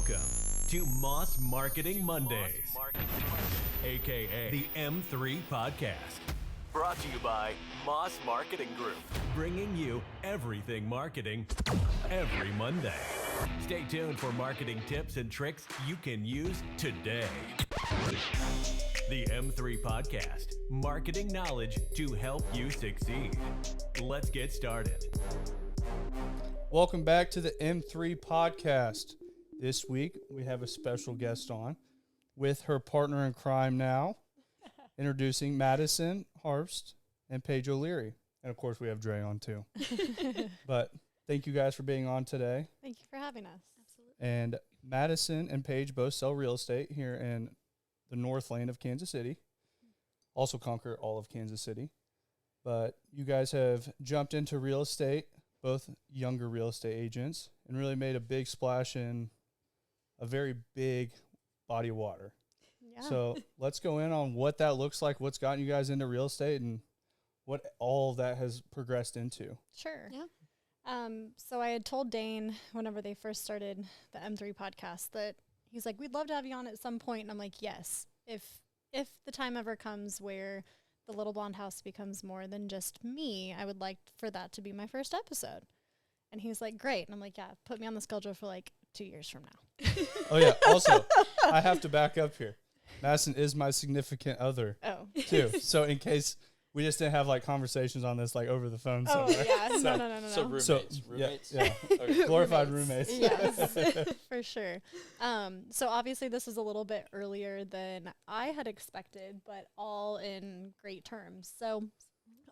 Welcome to Moss Marketing Mondays, aka the M3 Podcast. Brought to you by Moss Marketing Group, bringing you everything marketing every Monday. Stay tuned for marketing tips and tricks you can use today. The M3 Podcast, marketing knowledge to help you succeed. Let's get started. Welcome back to the M3 Podcast. This week, we have a special guest on with her partner in crime now, introducing Madison Paige and Paige O'Leary. And, of course, we have Dre on, too. But thank you guys for being on today. Thank you for having us. Absolutely. And Madison and Paige both sell real estate here in the North Lane of Kansas City, also conquer all of Kansas City. But you guys have jumped into real estate, both younger real estate agents, and really made a big splash in a very big body of water. Yeah. So let's go in on what that looks like, what's gotten you guys into real estate, and what all of that has progressed into. Sure. Yeah. So I had told Dane whenever they first started the M3 podcast that he's like, we'd love to have you on at some point. And I'm like, yes, if the time ever comes where the Little Blonde House becomes more than just me, I would like for that to be my first episode. And he's like, great. And I'm like, yeah, put me on the schedule for like 2 years from now. Oh, yeah. Also, I have to back up here. Madison is my significant other, too. So in case we just didn't have, like, conversations on this, like, over the phone somewhere. Yeah. No. So roommates. Roommates? Yeah. Okay. Glorified roommates. Yes, for sure. So obviously this is a little bit earlier than I had expected, but all in great terms. So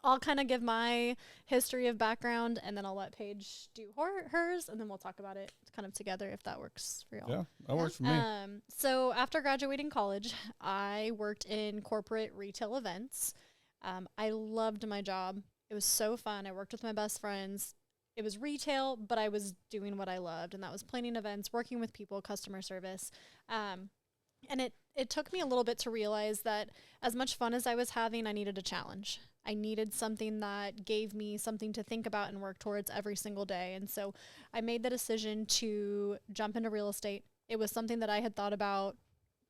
I'll kind of give my history of background, and then I'll let Paige do hers, and then we'll talk about it kind of together if that works for y'all. Yeah, that works for me. So after graduating college, I worked in corporate retail events. I loved my job. It was so fun. I worked with my best friends. It was retail, but I was doing what I loved, and that was planning events, working with people, customer service. And it took me a little bit to realize that as much fun as I was having, I needed a challenge. I needed something that gave me something to think about and work towards every single day. And so I made the decision to jump into real estate. It was something that I had thought about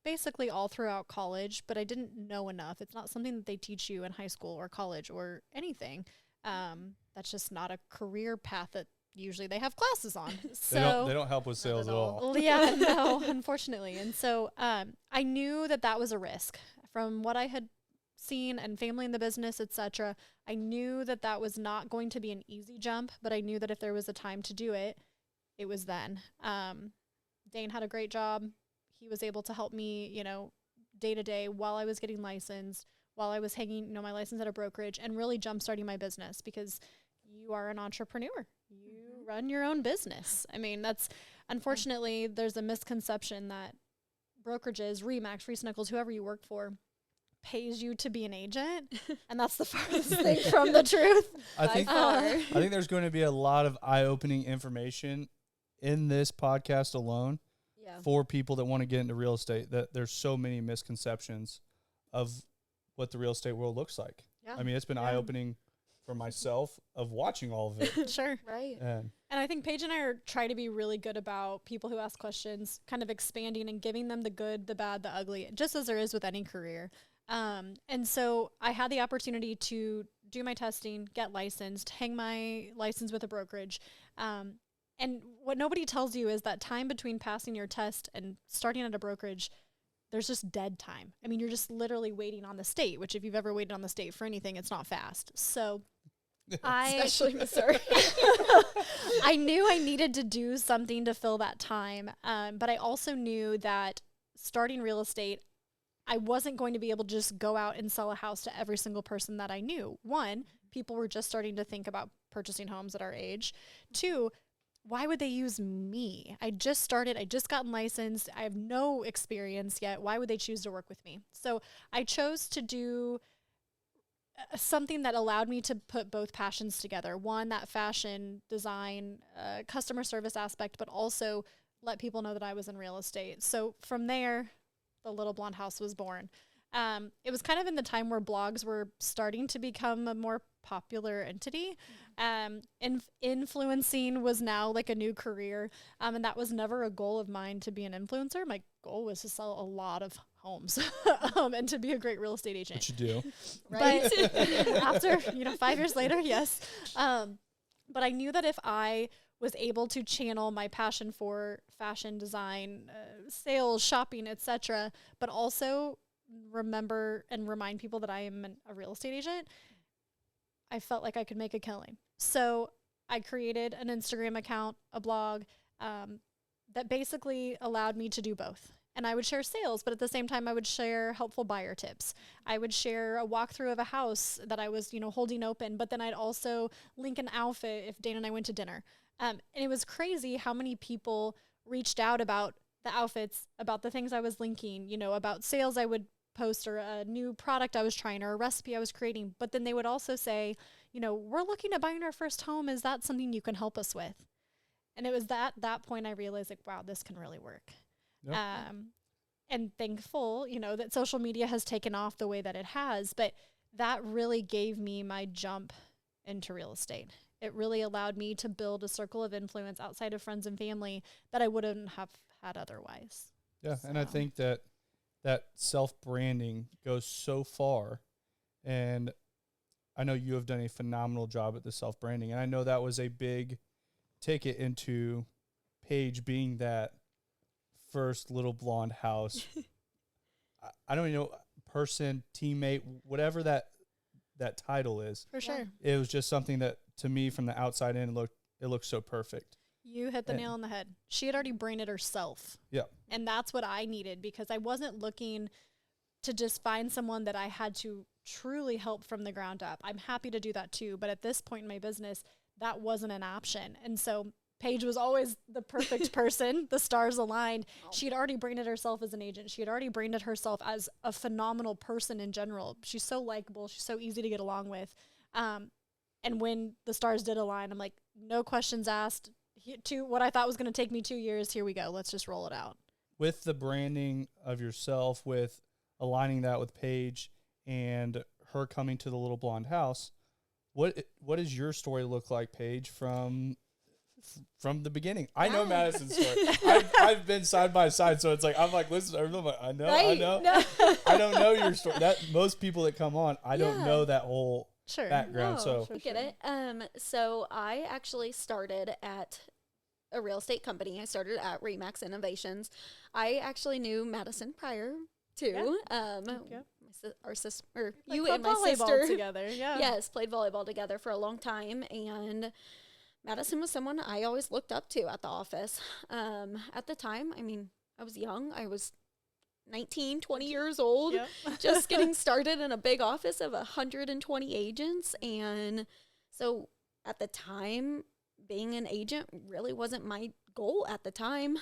basically all throughout college, but I didn't know enough. It's not something that they teach you in high school or college or anything. That's just not a career path that usually they have classes on. So they don't help with sales at all. Yeah, no, unfortunately. And so I knew that was a risk. From what I had seen and family in the business, etc., I knew that was not going to be an easy jump, but I knew that if there was a time to do it, it was then. Dane had a great job. He was able to help me, day to day while I was getting licensed, while I was hanging, my license at a brokerage, and really jump-starting my business, because you are an entrepreneur. You run your own business. I mean, that's, unfortunately, there's a misconception that brokerages, RE/MAX, Reese Nichols, whoever you work for, pays you to be an agent, and that's the farthest thing from the truth. I think there's going to be a lot of eye-opening information in this podcast alone for people that want to get into real estate, that there's so many misconceptions of what the real estate world looks like. Yeah. I mean, it's been eye-opening for myself of watching all of it. Sure. Right. And I think Paige and I try to be really good about people who ask questions, kind of expanding and giving them the good, the bad, the ugly, just as there is with any career. And so I had the opportunity to do my testing, get licensed, hang my license with a brokerage. And what nobody tells you is that time between passing your test and starting at a brokerage, there's just dead time. I mean, you're just literally waiting on the state, which if you've ever waited on the state for anything, it's not fast. So Especially Missouri. I knew I needed to do something to fill that time. But I also knew that starting real estate, I wasn't going to be able to just go out and sell a house to every single person that I knew. One, people were just starting to think about purchasing homes at our age. Two, why would they use me? I just started, I just gotten licensed. I have no experience yet. Why would they choose to work with me? So I chose to do something that allowed me to put both passions together. One, that fashion, design, customer service aspect, but also let people know that I was in real estate. So from there, the Little Blonde House was born. It was kind of in the time where blogs were starting to become a more popular entity. Influencing was now like a new career. And that was never a goal of mine to be an influencer. My goal was to sell a lot of homes and to be a great real estate agent. Which you do. Right. But after, 5 years later, yes. But I knew that if I was able to channel my passion for fashion design, sales, shopping, etc., but also remember and remind people that I am a real estate agent, I felt like I could make a killing. So I created an Instagram account, a blog, that basically allowed me to do both. And I would share sales, but at the same time, I would share helpful buyer tips. I would share a walkthrough of a house that I was, holding open, but then I'd also link an outfit if Dana and I went to dinner. And it was crazy how many people reached out about the outfits, about the things I was linking, about sales I would post, or a new product I was trying, or a recipe I was creating. But then they would also say, we're looking at buying our first home. Is that something you can help us with? And it was that point I realized, like, wow, this can really work. Yep. And thankful, that social media has taken off the way that it has, but that really gave me my jump into real estate. It really allowed me to build a circle of influence outside of friends and family that I wouldn't have had otherwise. Yeah. So. And I think that self-branding goes so far, and I know you have done a phenomenal job at the self-branding, and I know that was a big ticket into Paige being that first little blonde house. I don't even know, person, teammate, whatever that title is. For sure. It was just something that, to me, from the outside in, it looked so perfect. You hit the nail on the head. She had already branded herself. Yeah. And that's what I needed, because I wasn't looking to just find someone that I had to truly help from the ground up. I'm happy to do that too, but at this point in my business, that wasn't an option. And so Paige was always the perfect person. The stars aligned. She had already branded herself as an agent. She had already branded herself as a phenomenal person in general. She's so likable. She's so easy to get along with. And when the stars did align, I'm like, no questions asked. To what I thought was going to take me 2 years, here we go. Let's just roll it out. With the branding of yourself, with aligning that with Paige and her coming to the little blonde house, what does your story look like, Paige, from the beginning? I know Madison's story. I've been side by side, so it's like I'm like, listen, I know. No. I don't know your story. That most people that come on, I don't know that whole background. So I get it. So I actually started at a real estate company. I started at Remax Innovations. I actually knew Madison prior to our sister, or like you and my sister together. Yeah. Yes, played volleyball together for a long time, and Madison was someone I always looked up to at the office. At the time, I mean, I was young. I was 19, 20 years old, just getting started in a big office of 120 agents. And so at the time, being an agent really wasn't my goal at the time.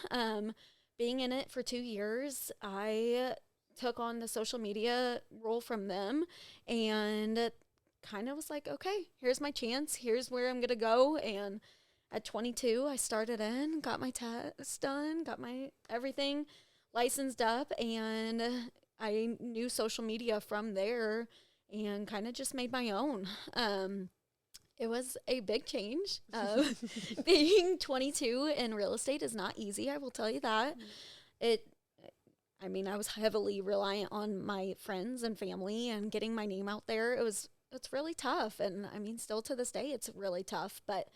Being in it for 2 years, I took on the social media role from them and kind of was like, okay, here's my chance. Here's where I'm going to go. And at 22, I started in, got my test done, got my everything licensed up, and I knew social media from there and kind of just made my own. It was a big change. Being 22 in real estate is not easy, I will tell you that. I was heavily reliant on my friends and family and getting my name out there. It's really tough. And I mean, still to this day, it's really tough. But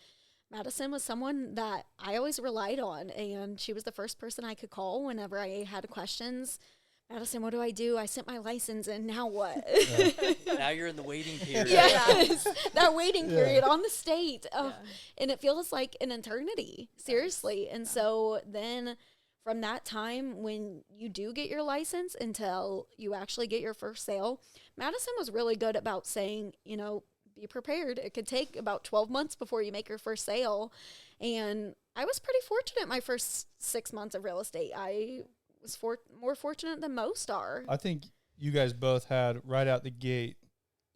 Madison was someone that I always relied on, and she was the first person I could call whenever I had questions. Madison, what do I do? I sent my license in. Now what? Now you're in the waiting period. Yes, that waiting period on the state. And it feels like an eternity, seriously. And so then from that time when you do get your license until you actually get your first sale, Madison was really good about saying, be prepared. It could take about 12 months before you make your first sale. And I was pretty fortunate my first 6 months of real estate. I was more fortunate than most are. I think you guys both had right out the gate.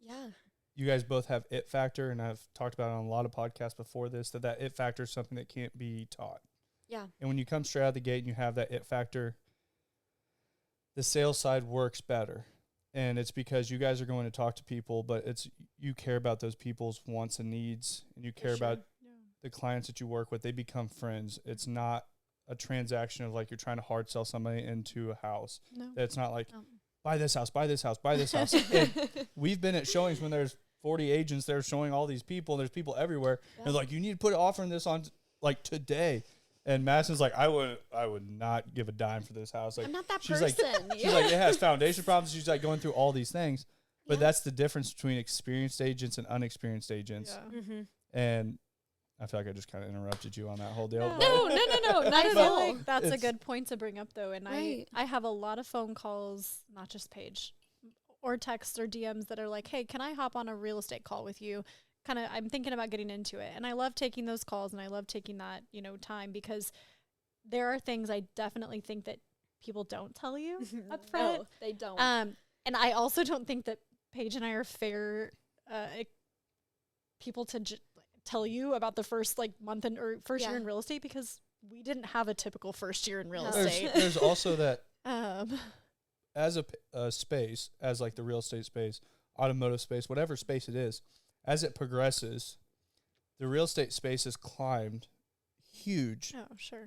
Yeah. You guys both have it factor, and I've talked about it on a lot of podcasts before this, that it factor is something that can't be taught. Yeah. And when you come straight out of the gate and you have that it factor, the sales side works better. And it's because you guys are going to talk to people, but you care about those people's wants and needs, and you care about the clients that you work with. They become friends. It's not a transaction of like you're trying to hard sell somebody into a house. No. It's not like buy this house, buy this house, buy this house. And we've been at showings when there's 40 agents there showing all these people, and there's people everywhere. Yeah. And they're like, you need to put offering this on like today. And Madison's like, I would not give a dime for this house. Like, I'm not that she's person. Like, she's like, it has foundation problems. She's like going through all these things. But that's the difference between experienced agents and unexperienced agents. Yeah. Mm-hmm. And I feel like I just kind of interrupted you on that whole deal. No, not at all. Like that's a good point to bring up, though. And I have a lot of phone calls, not just Paige, or texts or DMs that are like, hey, can I hop on a real estate call with you? I'm thinking about getting into it. And I love taking those calls, and I love taking that, time, because there are things I definitely think that people don't tell you up front. No, they don't. And I also don't think that Paige and I are fair people to tell you about the first month or first year in real estate, because we didn't have a typical first year in real estate. There's also that as a space, as like the real estate space, automotive space, whatever space it is, as it progresses, the real estate space has climbed huge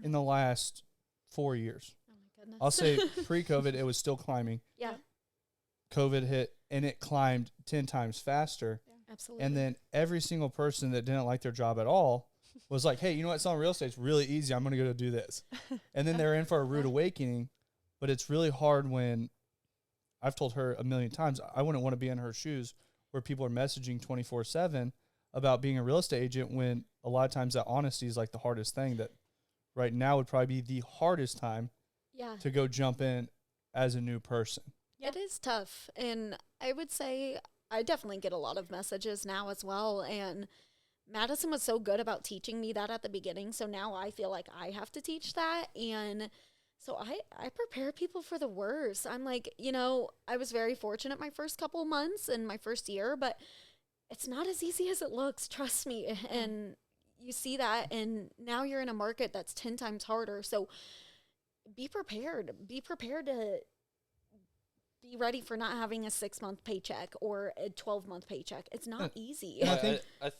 in the last 4 years. Oh my goodness. I'll say pre-COVID, it was still climbing. Yeah. COVID hit, and it climbed 10 times faster. Yeah, absolutely. And then every single person that didn't like their job at all was like, hey, you know what? Selling real estate is really easy. I'm going to go do this. And then they're in for a rude awakening. But it's really hard when I've told her a million times, I wouldn't want to be in her shoes where people are messaging 24/7 about being a real estate agent, when a lot of times that honesty is like the hardest thing. That right now would probably be the hardest time to go jump in as a new person. Yeah. It is tough. And I would say I definitely get a lot of messages now as well. And Madison was so good about teaching me that at the beginning. So now I feel like I have to teach that. And so I prepare people for the worst. I'm like, I was very fortunate my first couple months and my first year, but it's not as easy as it looks, trust me. And you see that, and now you're in a market that's 10 times harder. So be prepared. Be prepared to be ready for not having a 6-month paycheck or a 12-month paycheck. It's not easy. I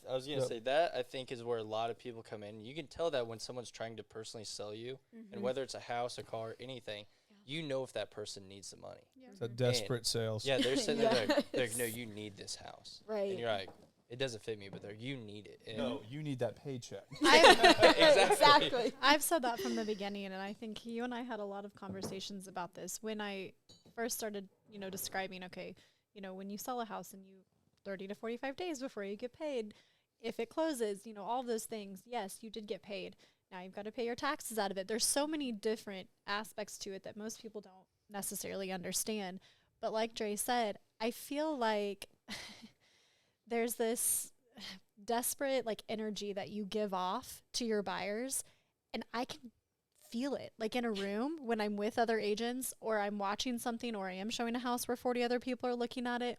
was going to say that, I think, is where a lot of people come in. You can tell that when someone's trying to personally sell you, and whether it's a house, a car, anything, you know if that person needs the money. Yeah. It's a desperate sales. Yeah, they're sitting there they're like, no, you need this house. Right. And you're like, it doesn't fit me, but you need it. And no, you need that paycheck. Exactly. I've said that from the beginning, and I think you and I had a lot of conversations about this when I first started, describing, okay, when you sell a house and you 30 to 45 days before you get paid, if it closes, all those things, yes, you did get paid. Now you've got to pay your taxes out of it. There's so many different aspects to it that most people don't necessarily understand. But like Dre said, I feel like there's this desperate energy that you give off to your buyers, and I can feel it in a room when I'm with other agents, or I'm watching something, or I am showing a house where 40 other people are looking at it.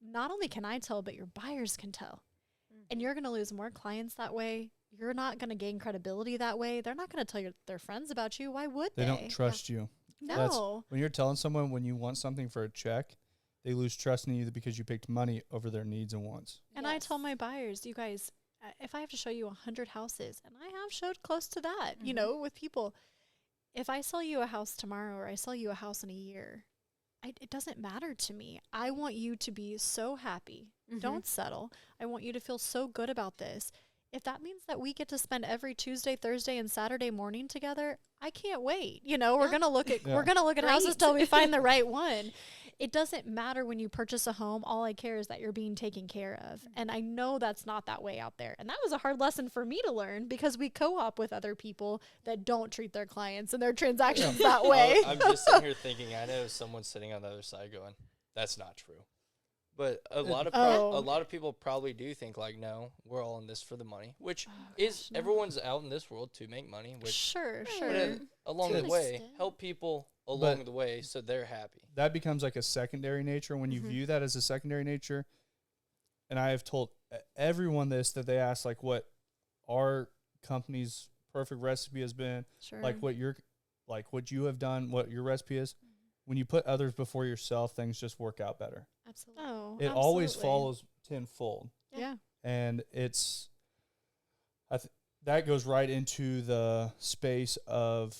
Not only can I tell, but your buyers can tell. And you're going to lose more clients that way. You're not going to gain credibility that way. They're not going to tell their friends about you. Why would they? They don't trust you. No. When you're telling someone when you want something for a check, they lose trust in you because you picked money over their needs and wants. And I tell my buyers, you guys, if I have to show you 100 houses, and I have showed close to that, with people, if I sell you a house tomorrow or I sell you a house in a year, it doesn't matter to me. I want you to be so happy. Don't settle. I want you to feel so good about this. If that means that we get to spend every Tuesday, Thursday, and Saturday morning together, I can't wait. We're gonna look at houses till we find the right one. It doesn't matter when you purchase a home. All I care is that you're being taken care of. And I know that's not that way out there. And that was a hard lesson for me to learn, because we co-op with other people that don't treat their clients and their transactions that way. I'm just sitting here thinking, I know someone's sitting on the other side going, that's not true. But a lot of people probably do think no, we're all in this for the money, which everyone's out in this world to make money. Which sure. But along the way, help people along the way so they're happy. That becomes a secondary nature when you view that as a secondary nature. And I have told everyone this, that they ask what our company's perfect recipe has been, what you have done, what your recipe is. when you put others before yourself, things just work out better. Absolutely. Oh, It always absolutely. follows tenfold. Yeah. And that goes right into the space of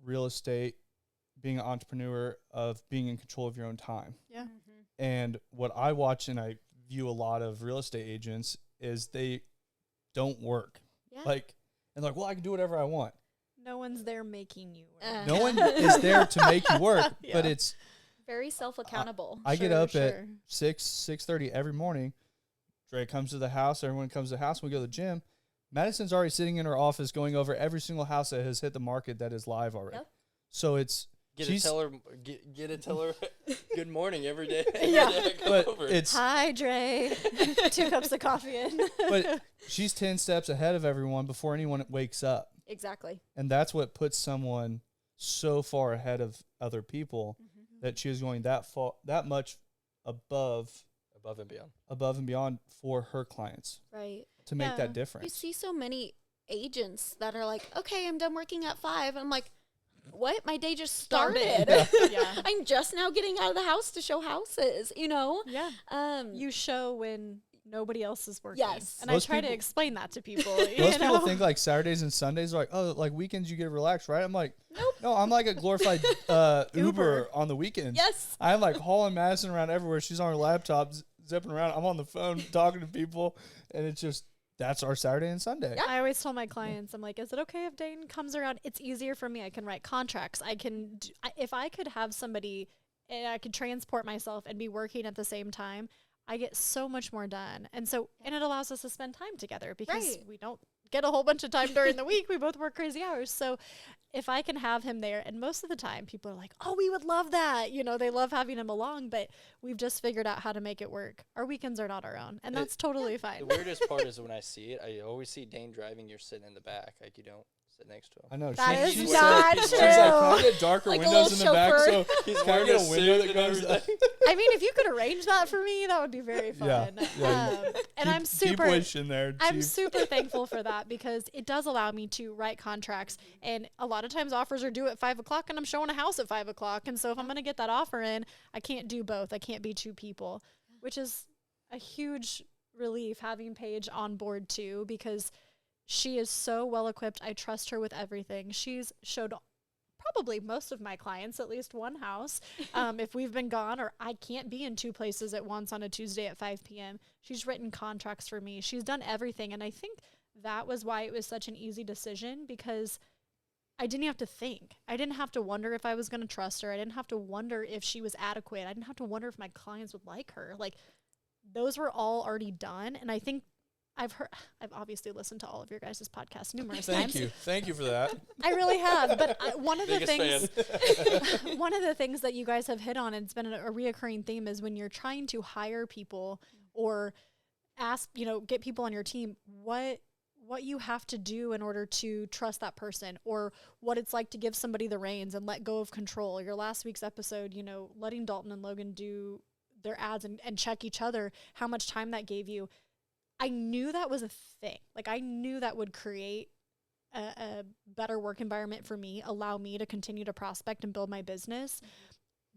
real estate, being an entrepreneur, of being in control of your own time. Yeah. And what I watch and I view a lot of real estate agents is they don't work. Yeah. Like, and like, well, I can do whatever I want. No one's there making you work. No one is there to make you work, but Yeah. it's, Very self-accountable. I get Sure, up at sure. 6:30 every morning. Dre comes to the house. Everyone comes to the house. We go to the gym. Madison's already sitting in her office going over every single house that has hit the market that is live already. Yep. So it's Get to tell her good morning every day. Yeah. but Over. it's Hi, Dre. 2 cups of coffee in. but she's 10 steps ahead of everyone before anyone wakes up. Exactly. And that's what puts someone so far ahead of other people that she is going that much above above and beyond for her clients Right. to make Yeah. that You difference. see so many agents that are like, okay, I'm done working at 5. I'm like, what? My day just started. Yeah. I'm just now getting out of the house to show houses, you know? Yeah. You show when nobody else is working. Yes. And Most I try to people- explain that to people. Most you people know? think like Saturdays and Sundays are like, oh, like weekends you get relaxed, right? I'm like, no, I'm like a glorified Uber Uber. on the weekends. Yes. I'm like hauling Madison around everywhere. She's on her laptop zipping around. I'm on the phone talking to people, and it's just that's our Saturday and Sunday. I always tell my clients, I'm like, is it okay if Dane comes around? It's easier for me. I can write contracts. If I could have somebody and I could transport myself and be working at the same time, I get so much more done. And it allows us to spend time together because Right. we don't get a whole bunch of time during the week. We both work crazy hours. So if I can have him there, and most of the time people are like, oh, we would love that. You know, they love having him along, but we've just figured out how to make it work. Our weekends are not our own, and that's totally fine. The weirdest part is when I see it, I always see Dane driving. You're sitting in the back, like you don't sit next to him. I know. That she is said- not She's like, can I true. get darker Like a windows in the little back? chauffeur. So He's can I wearing get a a window suit that and goes everything. I mean, if you could arrange that for me, that would be very fun. Yeah. And I'm Keep super wishing there. I'm Chief. super thankful for that because it does allow me to write contracts. And a lot of times offers are due at 5 o'clock and I'm showing a house at 5 o'clock. And so if I'm going to get that offer in, I can't do both. I can't be 2 people, which is a huge relief having Paige on board too, because she is so well equipped. I trust her with everything. She's showed probably most of my clients at least one house. If we've been gone or I can't be in 2 places at once on a Tuesday at 5 p.m., she's written contracts for me. She's done everything. And I think that was why it was such an easy decision, because I didn't have to think. I didn't have to wonder if I was going to trust her. I didn't have to wonder if she was adequate. I didn't have to wonder if my clients would like her. Like, those were all already done. And I think I've obviously listened to all of your guys' podcasts numerous times. Thank you for that. I really have. But one of the Biggest things, one of the things that you guys have hit on, and it's been a reoccurring theme, is when you're trying to hire people or ask, get people on your team, what you have to do in order to trust that person, or what it's like to give somebody the reins and let go of control. Your last week's episode, letting Dalton and Logan do their ads and check each other, how much time that gave you. I knew that was a thing. Like, I knew that would create a better work environment for me, allow me to continue to prospect and build my business.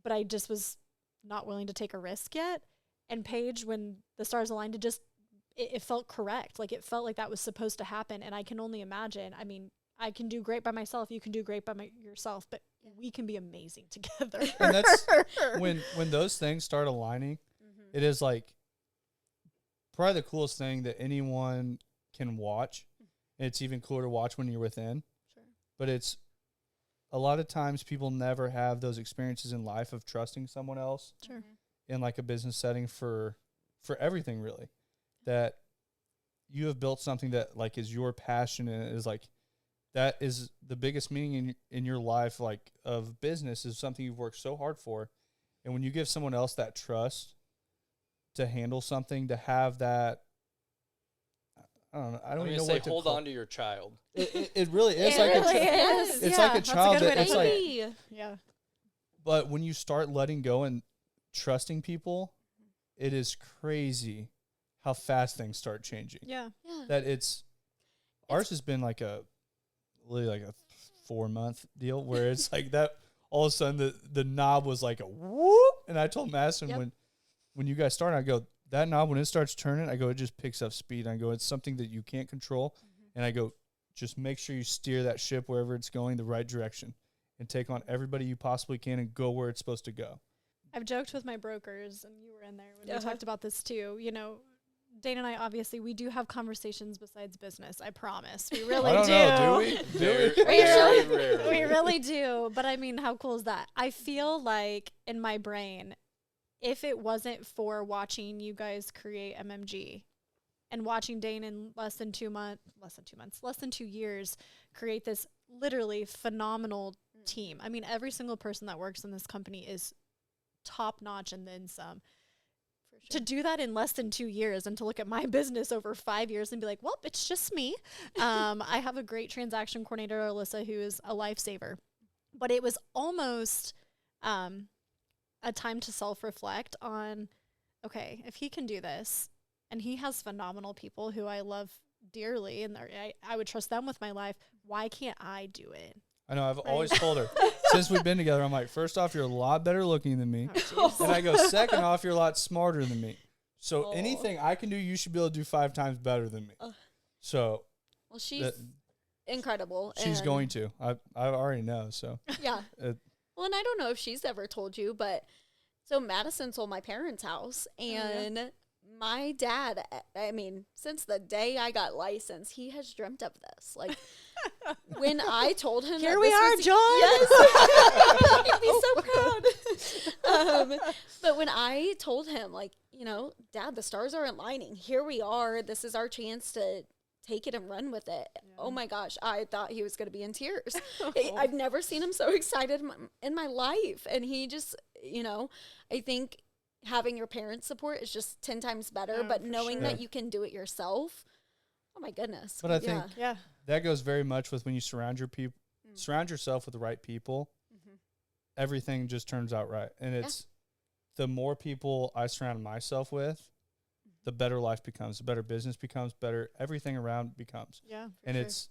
But I just was not willing to take a risk yet. And Paige, when the stars aligned, it felt correct. Like, it felt like that was supposed to happen. And I can only imagine. I mean, I can do great by myself. You can do great by yourself, but we can be amazing together. And that's when those things start aligning, it is like probably the coolest thing that anyone can watch. And it's even cooler to watch when you're within. Sure. But it's a lot of times people never have those experiences in life of trusting someone else Sure. in like a business setting for everything, really. That you have built something that like is your passion, and is like that is the biggest meaning in your life, like of business, is something you've worked so hard for. And when you give someone else that trust to handle something, to have that, I don't know. I don't even know say what to hold call on to your child. it really is It like really a is. it's Yeah, like a that's a child good way that to it's put like, it. Yeah. but when you start letting go and trusting people, it is crazy how fast things start changing. Yeah. Yeah. That ours has been like a 4-month deal where it's like that all of a sudden the knob was like a whoop. And I told Madison when you guys started, I go, that knob, when it starts turning, I go, it just picks up speed. I go, it's something that you can't control. And I go, just make sure you steer that ship wherever it's going the right direction and take on everybody you possibly can and go where it's supposed to go. I've joked with my brokers, and you were in there when we talked about this too. You know, Dane and I, obviously, we do have conversations besides business. I promise. We really I don't do. know, do we? Very rarely. We really do. But I mean, how cool is that? I feel like in my brain, if it wasn't for watching you guys create MMG and watching Dane in less than 2 years create this literally phenomenal team. I mean, every single person that works in this company is top notch and then some. To do that in less than 2 years and to look at my business over 5 years and be like, well, it's just me. I have a great transaction coordinator, Alyssa, who is a lifesaver. But it was almost a time to self-reflect on, okay, if he can do this, and he has phenomenal people who I love dearly, and I would trust them with my life, why can't I do it? I know, I've always told her, since we've been together, I'm like, first off, you're a lot better looking than me. And I go, second off, you're a lot smarter than me. So anything I can do, you should be able to do 5 times better than me. So. Well, she's incredible. She's going to. I already know, so. Yeah. Well, and I don't know if she's ever told you, but so Madison sold my parents' house, and my dad, I mean, since the day I got licensed, he has dreamt of this. Like, when I told him, here we are, John. Yes, he'd be so proud. But when I told him, like, you know, Dad, the stars aren't aligning. Here we are. This is our chance to take it and run with it. Yeah. Oh my gosh, I thought he was going to be in tears. I've never seen him so excited in my life. And he just, you know, I think having your parents' support is just 10 times better, but knowing that you can do it yourself, oh my goodness. But I think that goes very much with when you surround yourself with the right people, everything just turns out right. And it's the more people I surround myself with, the better life becomes, the better business becomes, better everything around becomes. Yeah. And it's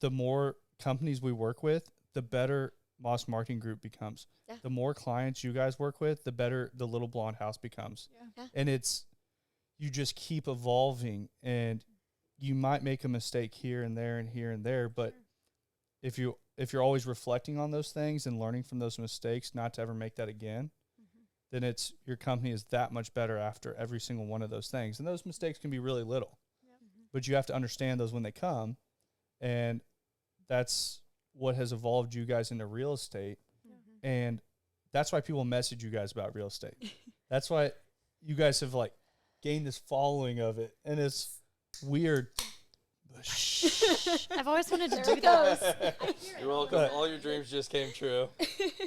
the more companies we work with, the better Moss Marketing Group becomes. Yeah. The more clients you guys work with, the better the Little Blonde House becomes. Yeah. And it's, you just keep evolving, and you might make a mistake here and there and here and there, but if you're always reflecting on those things and learning from those mistakes not to ever make that again, then it's, your company is that much better after every single one of those things. And those mistakes can be really little, but you have to understand those when they come. And that's what has evolved you guys into real estate. And that's why people message you guys about real estate. That's why you guys have like gained this following of it. And it's weird. I've always wanted to do that. You're welcome. All your dreams just came true.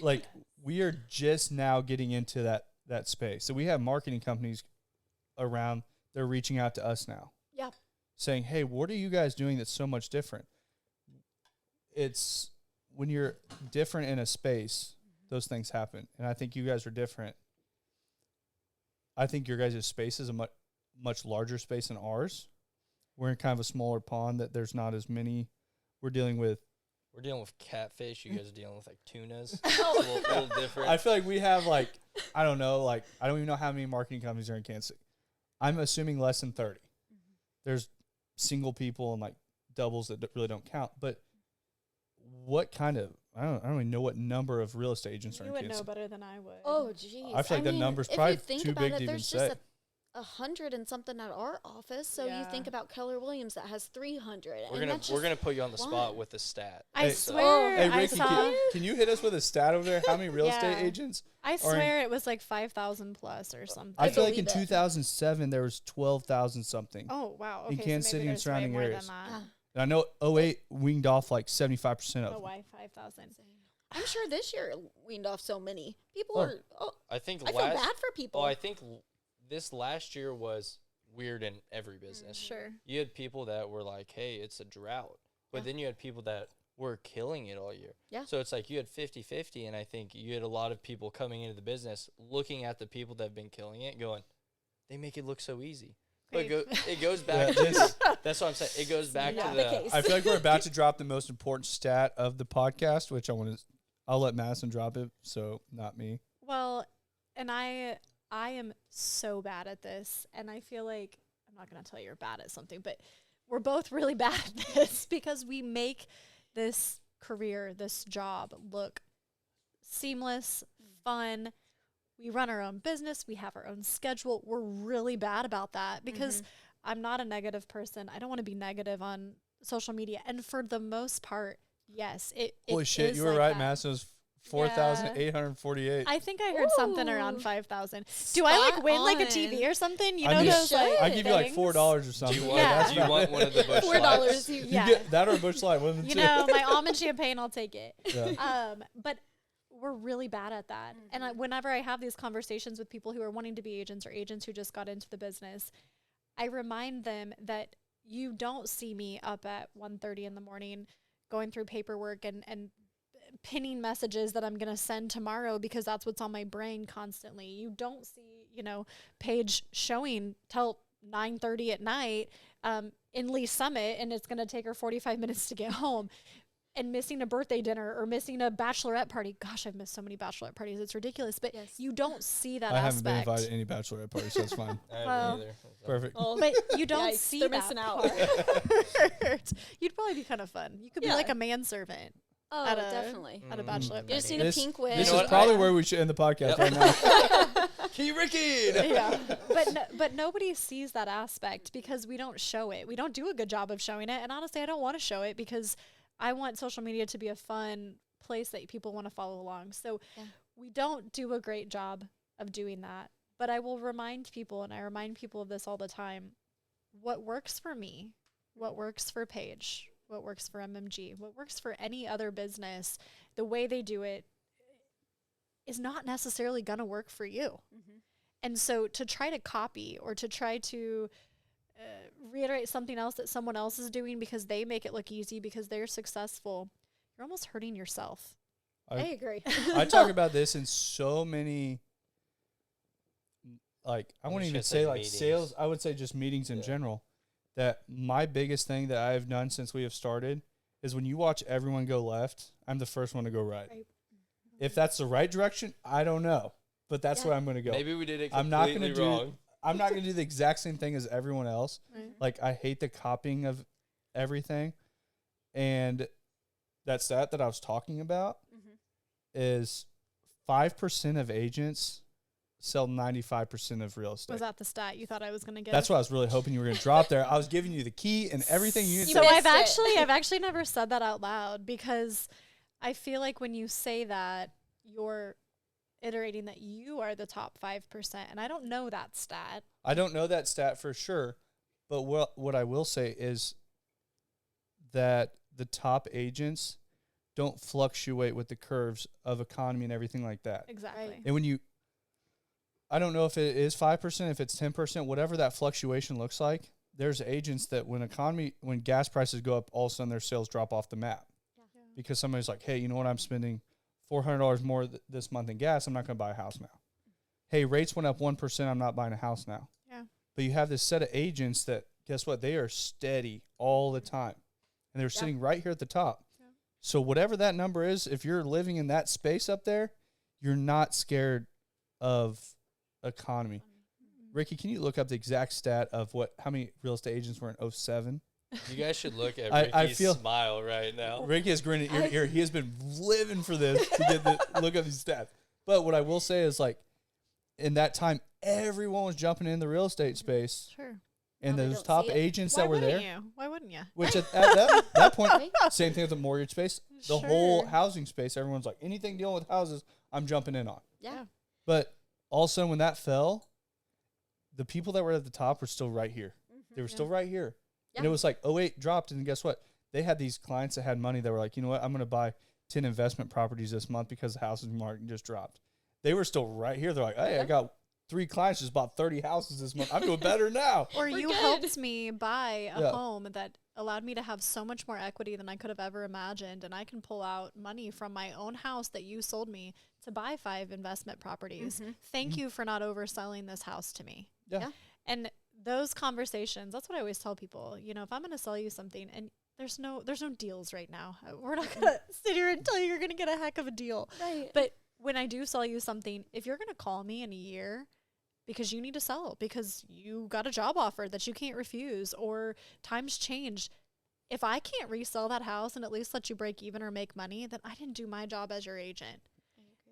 Like, we are just now getting into that space. So we have marketing companies around. They're reaching out to us now. Yeah. Saying, hey, what are you guys doing that's so much different? It's when you're different in a space, those things happen. And I think you guys are different. I think your guys' space is a much larger space than ours. We're in kind of a smaller pond that there's not as many. We're dealing with catfish. You guys are dealing with like tunas. It's a little different. I feel like we have like, I don't know, like I don't even know how many marketing companies are in Kansas City. I'm assuming less than 30. There's single people and like doubles that really don't count. But what kind of, I don't even know what number of real estate agents are in Kansas City. You would know better than I would. Oh, geez. I feel like the number's probably too big to even say. 100 and something at our office. So you think about Keller Williams that has 300. We're gonna put you on the spot with a stat. I swear. Hey, Ricky, can you hit us with a stat over there? How many real estate agents? I swear it was like 5,000 plus or something. I feel like in 2007 there was 12,000 something. Oh wow! Okay, in Kansas City and surrounding areas. Yeah. And I know 08 weaned off like 75% of them. why 5,000? I'm sure this year weaned off so many people. I feel bad for people. I think this last year was weird in every business. Sure. You had people that were like, hey, it's a drought. But then you had people that were killing it all year. Yeah. So it's like you had 50-50, and I think you had a lot of people coming into the business looking at the people that have been killing it going, they make it look so easy. But it goes back to that's what I'm saying. It goes back to the I feel like we're about to drop the most important stat of the podcast, which I'll let Madison drop it, so not me. Well, and I am so bad at this, and I feel like I'm not going to tell you you're bad at something, but we're both really bad at this because we make this career, this job look seamless, fun. We run our own business. We have our own schedule. We're really bad about that because I'm not a negative person. I don't want to be negative on social media. And for the most part, yes, it Holy shit, is you were like right, that. Madison. It was 4,848. I think I heard something around 5,000. Do I like Spot win like a on. TV or something? You I know mean, those like I give you like things? $4 or something. Do you want, Yeah. do you want one of the Busch $4. Lights? You, You Yeah. get that or a Busch Light, one of the You two. know, my almond champagne, I'll take it. Yeah. But we're really bad at that. And whenever I have these conversations with people who are wanting to be agents or agents who just got into the business, I remind them that you don't see me up at 1:30 in the morning going through paperwork and pinning messages that I'm going to send tomorrow because that's what's on my brain constantly. You don't see, Paige showing till 9:30 at night in Lee Summit, and it's going to take her 45 minutes to get home, and missing a birthday dinner or missing a bachelorette party. Gosh, I've missed so many bachelorette parties. It's ridiculous. But you don't see that I aspect. haven't been invited to any bachelorette parties, so that's fine. I haven't Well, either. Perfect. Oh, But you don't Yikes, see they're that missing out. part. You'd probably be kind of fun. You could be Yeah. like a manservant oh, at a- definitely. at a bachelorette You just party. need a pink wig. This You know is what? probably where we should end the podcast right now. Key Ricky! Yeah, but nobody sees that aspect because we don't show it. We don't do a good job of showing it. And honestly, I don't want to show it because I want social media to be a fun place that people want to follow along. So we don't do a great job of doing that. But I will remind people, and I remind people of this all the time, what works for me, what works for Paige, what works for MMG, what works for any other business, the way they do it is not necessarily going to work for you. And so to try to copy or to try to reiterate something else that someone else is doing because they make it look easy, because they're successful, you're almost hurting yourself. I agree. I talk about this in so many, like, I I'm wouldn't just even gonna say say like meetings. sales. I would say just meetings in general. That my biggest thing that I've done since we have started is when you watch everyone go left, I'm the first one to go right. If that's the right direction, I don't know, but that's where I'm going to go. Maybe we did it I'm not completely going to do. wrong. I'm not going to do the exact same thing as everyone else. Right. Like, I hate the copying of everything. And that stat that I was talking about is 5% of agents sell 95% of real estate. Was that the stat you thought I was going to get? That's what I was really hoping you were going to drop there. I was giving you the key and everything you So need to say. I've actually never said that out loud because I feel like when you say that, you're iterating that you are the top 5%, and I don't know that stat. I don't know that stat for sure, but what I will say is that the top agents don't fluctuate with the curves of economy and everything like that. Exactly. And when you, I don't know if it is 5%, if it's 10%, whatever that fluctuation looks like, there's agents that when gas prices go up, all of a sudden their sales drop off the map. Because somebody's like, hey, you know what, I'm spending $400 more this month in gas, I'm not going to buy a house now. Hey, rates went up 1%, I'm not buying a house now. Yeah. But you have this set of agents that, guess what, they are steady all the time. And they're sitting right here at the top. Yeah. So whatever that number is, if you're living in that space up there, you're not scared of economy. Ricky, can you look up the exact stat of how many real estate agents were in 2007? You guys should look at I Ricky's feel- smile right now. Ricky is grinning ear to ear. He has been living for this to get look up these stats. But what I will say is, like, in that time, everyone was jumping in the real estate space. Sure. And Now they those don't top see it. agents Why that were wouldn't there, you? Why wouldn't you? which at that point, same thing with the mortgage space, the whole Sure. housing space, everyone's like, anything dealing with houses, I'm jumping in on. Yeah. But all of a sudden, when that fell, the people that were at the top were still right here. They were still right here. And it was like 08 dropped, and guess what? They had these clients that had money that were like, you know what, I'm going to buy 10 investment properties this month because the housing market just dropped. They were still right here. They're like, hey, I got 3 clients just bought 30 houses this month. I'm doing better now. Or you good. helped me buy a Yeah. home that allowed me to have so much more equity than I could have ever imagined. And I can pull out money from my own house that you sold me to buy 5 investment properties. Thank you for not overselling this house to me. Yeah. And those conversations, that's what I always tell people. You know, if I'm going to sell you something, and there's no deals right now. We're not going to sit here and tell you you're going to get a heck of a deal. Right. But when I do sell you something, if you're going to call me in a year because you need to sell, because you got a job offer that you can't refuse, or times changed, if I can't resell that house and at least let you break even or make money, then I didn't do my job as your agent.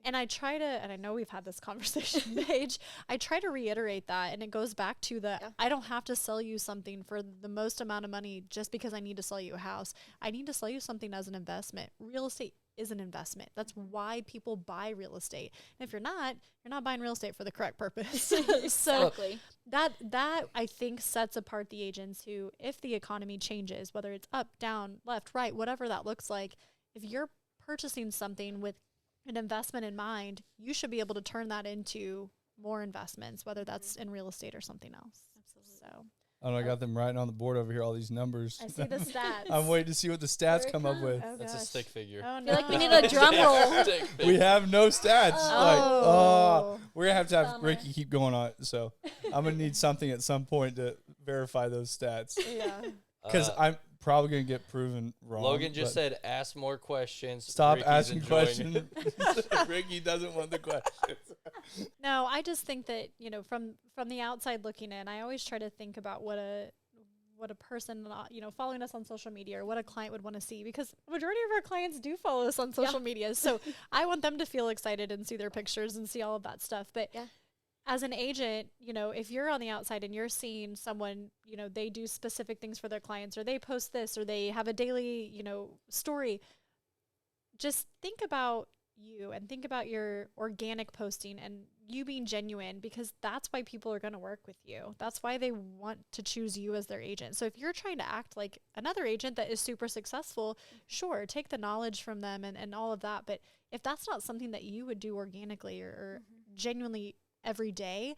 And I try to, and I know we've had this conversation, Paige, I try to reiterate that, and it goes back to I don't have to sell you something for the most amount of money just because I need to sell you a house. I need to sell you something as an investment. Real estate is an investment. That's why people buy real estate. And if you're not buying real estate for the correct purpose. So Exactly. that I think sets apart the agents who, if the economy changes, whether it's up, down, left, right, whatever that looks like, if you're purchasing something with an investment in mind, you should be able to turn that into more investments, whether that's in real estate or something else. Absolutely. So Oh, I got them writing on the board over here, all these numbers. I see the stats. I'm waiting to see what the stats Here it come up with. Oh, That's a gosh. stick figure. Oh, I no. feel like we need a drum roll. Stick figure. We have no stats. Oh. We're going to have Bummer. Ricky keep going on it. So I'm going to need something at some point to verify those stats. Yeah. Because I'm probably going to get proven wrong. Logan just but said, ask more questions. stop Ricky's asking enjoying questions. it. Ricky doesn't want the questions. No, I just think that, from the outside looking in, I always try to think about what a person, following us on social media, or what a client would want to see, because the majority of our clients do follow us on social media. So I want them to feel excited and see their pictures and see all of that stuff. But as an agent, if you're on the outside and you're seeing someone, they do specific things for their clients, or they post this, or they have a daily, story, just think about you and think about your organic posting and you being genuine, because that's why people are going to work with you. That's why they want to choose you as their agent. So if you're trying to act like another agent that is super successful, sure, take the knowledge from them and all of that. But if that's not something that you would do organically or genuinely every day,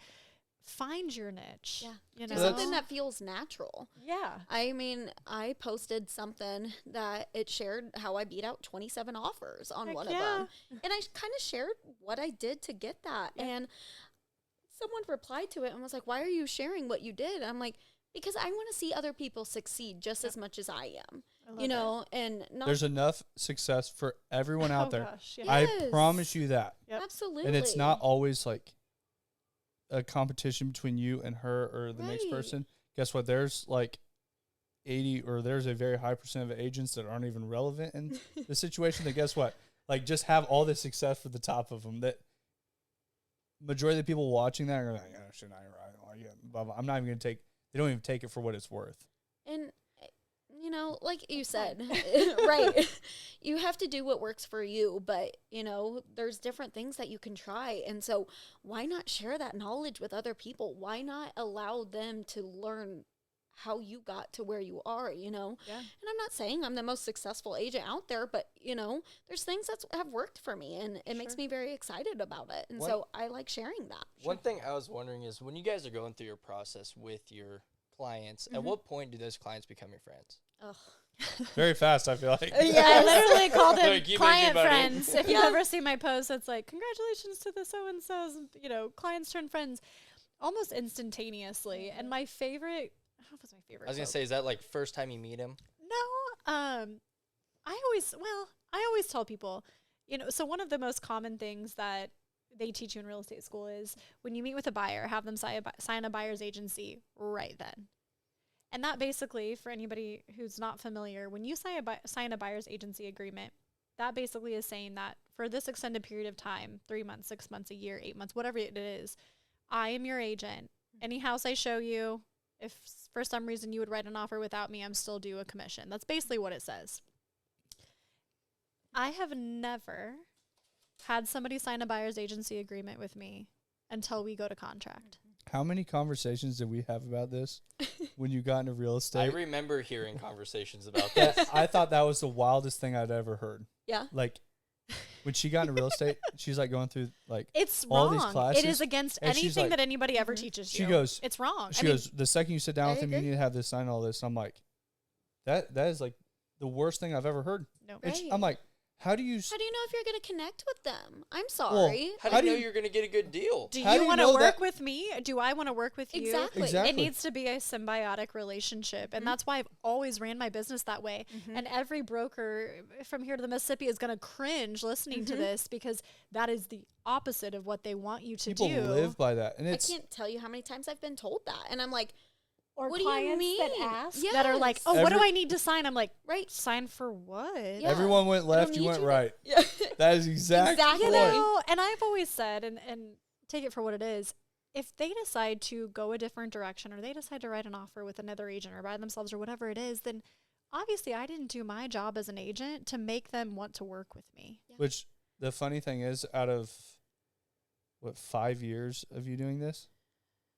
find your niche. Do something that feels natural. Yeah. I mean, I posted something that it shared how I beat out 27 offers on one of them. And I kind of shared what I did to get that. And someone replied to it and was like, why are you sharing what you did? I'm like, because I want to see other people succeed just as much as I am. And not There's enough success for everyone out there. Gosh, I promise you that. Absolutely. And it's not always like a competition between you and her or the next person. Guess what? There's like 80, or there's a very high percent of agents that aren't even relevant in the situation. That guess what? Like, just have all this success for the top of them. That majority of the people watching that are like, shit, blah, blah. I'm not even going to take. They don't even take it for what it's worth. And like you said, right, you have to do what works for you, but, there's different things that you can try. And so why not share that knowledge with other people? Why not allow them to learn how you got to where you are, And I'm not saying I'm the most successful agent out there, but, there's things that have worked for me, and it makes me very excited about it. And so I like sharing that. One thing I was wondering is, when you guys are going through your process with your clients, at what point do those clients become your friends? Ugh. Very fast, I feel like. I literally called them Like, you client make it friends. If you ever see my post, it's like, congratulations to the so-and-so's, clients turn friends almost instantaneously. And my favorite, I don't know if it's my favorite. I was going to say, is that like first time you meet him? No. I always tell people, so one of the most common things that they teach you in real estate school is, when you meet with a buyer, have them sign a buyer's agency right then. And that basically, for anybody who's not familiar, when you sign a buyer's agency agreement, that basically is saying that for this extended period of time, 3 months, 6 months, a year, 8 months, whatever it is, I am your agent. Any house I show you, if for some reason you would write an offer without me, I'm still due a commission. That's basically what it says. I have never had somebody sign a buyer's agency agreement with me until we go to contract. How many conversations did we have about this when you got into real I estate? remember hearing conversations about this. I thought that was the wildest thing I'd ever heard. Yeah. Like, when she got into real estate, she's like going through like It's all wrong. these classes. It is against and she's anything like- that anybody ever teaches you. She goes, it's wrong. She goes, the second you sit down I with him, you agree. need to have this, sign all this. I'm like, that is like the worst thing I've ever heard. No. It's, Right. I'm like, how do you How do you know if you're going to connect with them? I'm Well, sorry. How do you know you're going to get a good deal? Do How do you you want to know work that- with me? Do I want to work with you? Exactly. Exactly. It needs to be a symbiotic relationship. And that's why I've always ran my business that way. And every broker from here to the Mississippi is going to cringe listening to this because that is the opposite of what they want you to people do. live by that? And I it's can't tell you how many times I've been told that. And I'm like, Or what do you clients mean? that ask that are like, Yes. oh, what do Every- I need to sign? I'm like, Right. sign for what? Yeah. everyone went I left, don't you need went you to- right. Yeah. That is exactly Exactly. You point. know, and I've always said, and take it for what it is, if they decide to go a different direction or they decide to write an offer with another agent or by themselves or whatever it is, then obviously I didn't do my job as an agent to make them want to work with me. Which the funny thing is, out of what 5 years of you doing this,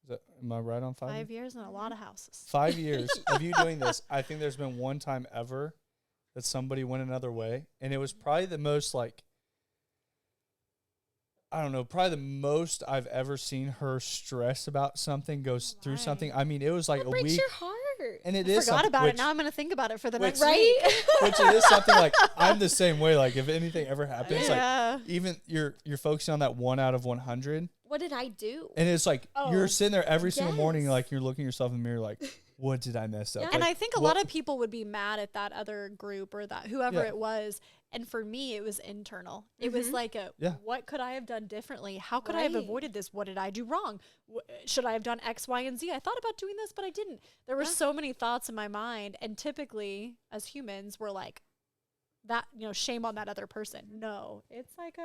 am I right on 5? 5 years and a lot of houses. 5 years of you doing this, I think there's been one time ever that somebody went another way, and it was probably the most like, I don't know, probably the most I've ever seen her stress about something, goes through something. I mean, it was like That a breaks week, your heart. and it I is forgot something about which, it. Now I'm going to think about it for the which- next Right? week. which it is something like I'm the same way. Like if anything ever happens, Yeah. like even you're focusing on that 1 out of 100, What did I do? and it's like Oh, you're sitting there every single morning, yes. like you're looking yourself in the mirror, like what did I mess up? Yeah. Like, And I think a what- lot of people would be mad at that other group or that whoever Yeah. it was. And for me, it was internal. It was like Yeah. what could I have done differently? How could I have Right. avoided this? What did I do wrong? Should I have done X, Y, and Z? I thought about doing this, but I didn't. There were so many thoughts in my mind. And typically, as humans, we're like, that, shame on that other person. No, it's like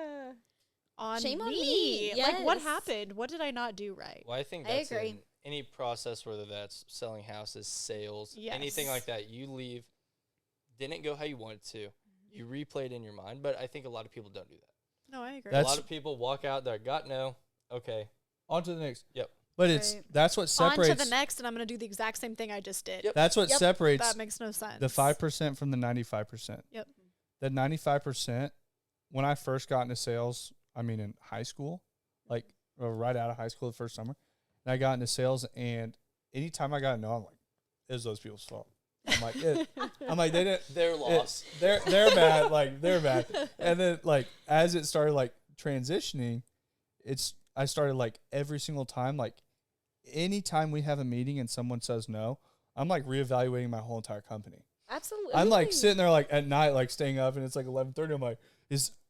on Shame me. on me. Like, what Yes. happened? What did I not do right? Well, I think I that's agree. in any process, whether that's selling houses, sales, anything Yes. like that. You leave, didn't go how you wanted to. You replay it in your mind, but I think a lot of people don't do that. No, I agree. That's- A lot of people walk out there, got no, okay, on to the next. yep. But it's Right. that's what On separates. to the next, and I'm going to do the exact same thing I just did. Yep. That's what Yep. separates That makes no sense. the 5% from the 95%. Yep. That 95%. When I first got into sales, I mean in high school, like right out of high school the first summer, and I got into sales, and anytime I got a no, I'm like, it was those people's fault. I'm like, they didn't. Their loss. They're bad. Like they're bad. And then like as it started like transitioning, I started like every single time, like anytime we have a meeting and someone says no, I'm like reevaluating my whole entire company. Absolutely. I'm like sitting there like at night, like staying up, and it's like 11:30. I'm like,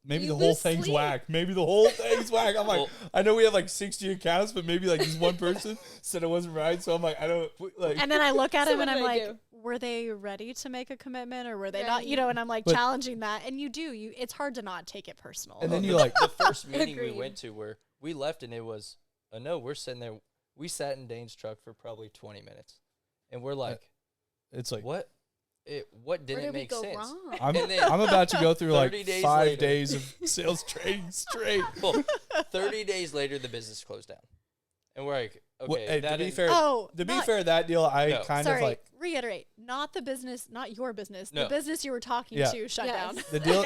maybe You the whole lose thing's sleep. whack. Maybe the whole thing's whack. I'm like, Well- I know we have like 60 accounts, but maybe like this one person said it wasn't right. So I'm like, I don't like. And then I look at So him what and did I'm I like, do? were they ready to make a commitment or were they not? Right. And I'm like But- challenging that. And it's hard to not take it personal. And then The- you like, the first meeting we Agreed. went to where we left and it was a no. We're sitting there. We sat in Dane's truck for probably 20 minutes, and we're like, it's like what? What Where didn't did we make go sense? wrong? I'm And then- I'm about to go through like 30 days 5 later. days of sales training straight. Well, 30 days later, the business closed down, and we're like, okay, Well, hey, that to be didn't- fair, Oh, to be not- fair, that deal I No. kind Sorry, of like reiterate. Not the business, not your business. The No. business you were talking Yeah. to shut Yes. down. the deal.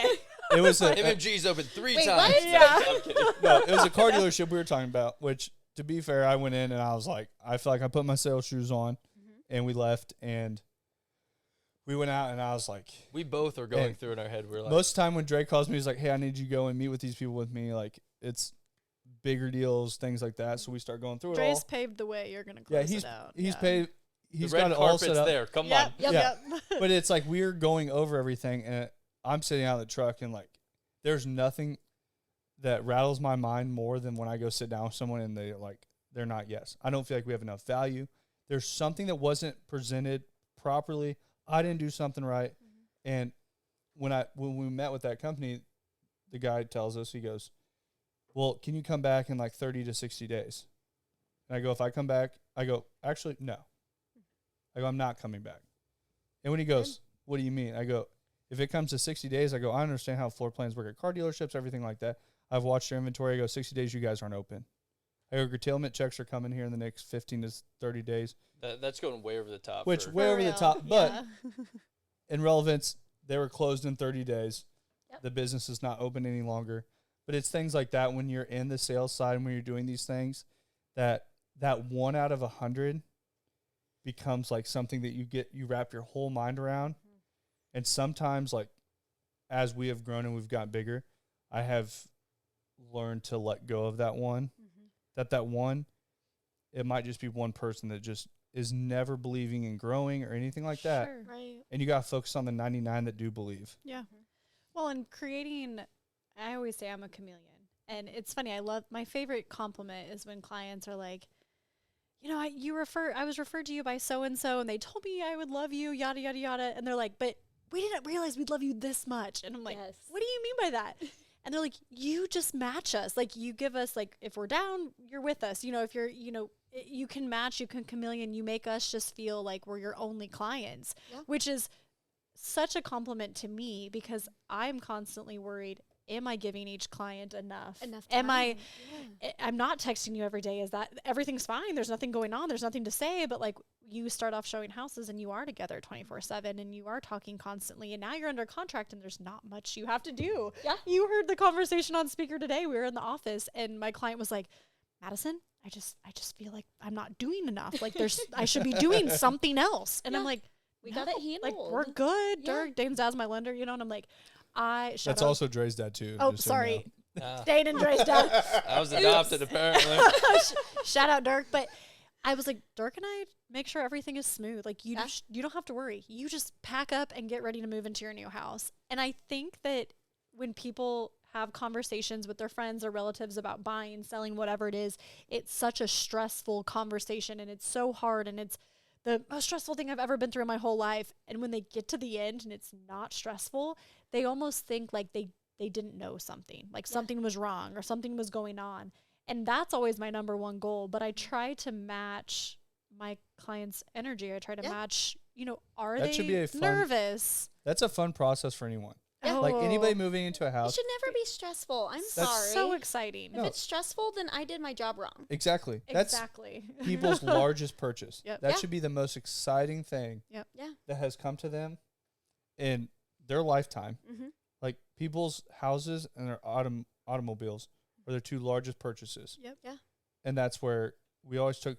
It was a, MMG's open 3 Wait, times. what? Yeah. I'm kidding. no, it was a car dealership we were talking about. Which, to be fair, I went in and I was like, I feel like I put my sales shoes on, and we left and we went out and I was like, We both are going And through in our head. We're like, most of the time when Drake calls me, he's like, hey, I need you to go and meet with these people with me. Like it's bigger deals, things like that. So we start going through it all. Dre's paved the way. You're going to Yeah, close he's it out. he's Yeah. paid. the He's red got it all carpet's set up. there. Come Yep, on. yep, Yeah. yep. But it's like we're going over everything, and I'm sitting out in the truck, and like there's nothing that rattles my mind more than when I go sit down with someone and they're not yes. I don't feel like we have enough value. There's something that wasn't presented properly. I didn't do something right. And when we met with that company, the guy tells us, he goes, well, can you come back in like 30 to 60 days? And I go, if I come back, I go, actually, no. I go, I'm not coming back. And when he goes, what do you mean? I go, if it comes to 60 days, I go, I understand how floor plans work at car dealerships, everything like that. I've watched your inventory. I go, 60 days, you guys aren't open. I go, curtailment checks are coming here in the next 15 to 30 days, That's going way over the top. which for- way For over the real, top. But yeah. in relevance, they were closed in 30 days. Yep. The business is not open any longer. But it's things like that when you're in the sales side and when you're doing these things, that 1 out of 100 becomes like something that you wrap your whole mind around. And sometimes like as we have grown and we've got bigger, I have learned to let go of that one. That one, it might just be one person that just is never believing in growing or anything like that. Sure. Right. And you got to focus on the 99 that do believe. Yeah. Well, and creating, I always say I'm a chameleon. And it's funny, my favorite compliment is when clients are like, you know, I was referred to you by so-and-so, and they told me I would love you, yada, yada, yada. And they're like, but we didn't realize we'd love you this much. And I'm like, Yes. what do you mean by that? And they're like, you just match us. Like, you give us, like, if we're down, you're with us. You know, if you're, you know, you can match, you can chameleon, you make us just feel like we're your only clients, which is such a compliment to me, because I'm constantly worried, am I giving each client enough? Am I, I'm not texting you every day. Is that everything's fine? There's nothing going on. There's nothing to say. But like, you start off showing houses and you are together 24/7 and you are talking constantly. And now you're under contract and there's not much you have to do. Yeah. You heard the conversation on speaker today. We were in the office and my client was like, Madison, I just feel like I'm not doing enough. Like I should be doing something else. And I'm like, we got it handled. Like, we're good. Dirk, Dane's dad's my lender, you know, and I'm like, That's also Dre's dad too. Oh, sorry. Dane and Dre's dad. I was adopted, apparently. Shout out Dirk. But I was like, Dirk and I make sure everything is smooth. Like, you don't have to worry. You just pack up and get ready to move into your new house. And I think that when people have conversations with their friends or relatives about buying, selling, whatever it is, it's such a stressful conversation and it's so hard and it's the most stressful thing I've ever been through in my whole life. And when they get to the end and it's not stressful, they almost think like they didn't know something, like something was wrong or something was going on. And that's always my number one goal. But I try to match my clients' energy. I try to match, you know, are That should be they a fun- nervous? That's a fun process for anyone. Yeah. Like anybody moving into a It house. should never be stressful. I'm That's sorry. So exciting. If it's stressful, then I did my job wrong. Exactly. That's Exactly. people's largest purchase. Yep. That should be the most exciting thing Yep. Yeah. that has come to them in their lifetime. Mm-hmm. Like people's houses and their automobiles are their two largest purchases. Yep. Yeah. And that's where we always took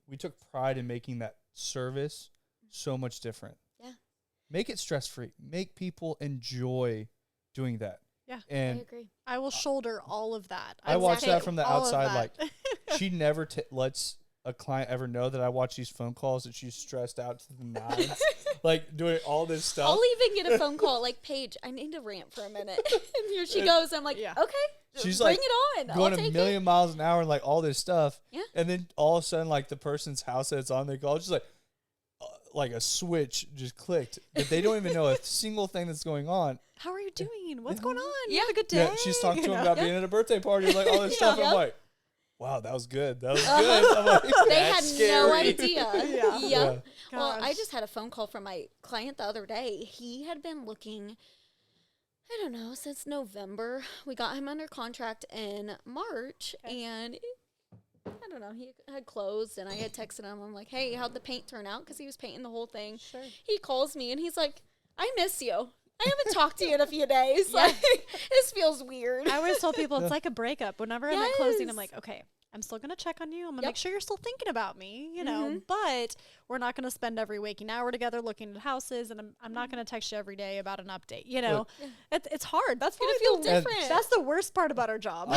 we took pride in making that service so much different. Yeah. Make it stress-free. Make people enjoy doing that. Yeah. And I agree. I will shoulder all of that. I watch will that take from the all of outside, that. like she never lets a client ever know that I watch these phone calls that she's stressed out to the nines, like doing all this stuff. I'll even get a phone call like, Paige, I need to rant for a minute. And here she goes. I'm like, okay, She's bring like it on. going I'll a take million miles an hour and like all this stuff. Yeah. And then all of a sudden, like the person's house that's on the call, just like a switch just clicked. But they don't even know a single thing that's going on. How are you doing? What's going on? Yeah. You have a good day? Yeah, she's talking to him about being at a birthday party, like all this stuff. And I'm like, wow, that was good. That was good. I'm like, They had That's no scary. idea. Yeah. Yeah. Well, I Gosh. just had a phone call from my client the other day. He had been looking, I don't know, since November. We got him under contract in March, and I don't know, he had closed, and I had texted him. I'm like, hey, how'd the paint turn out? Because he was painting the whole thing. Sure. He calls me, and he's like, I miss you. I haven't talked to you in a few days. Like, this feels weird. I always tell people it's like a breakup. Whenever I'm at closing, I'm Yes. like, okay, I'm still going to check on you. I'm going to Yep. make sure you're still thinking about me, you know, but we're not going to spend every waking hour together looking at houses. And I'm not going to text you every day about an update. You know, it's hard. That's It's going gonna to feel different. That's the worst part about our job.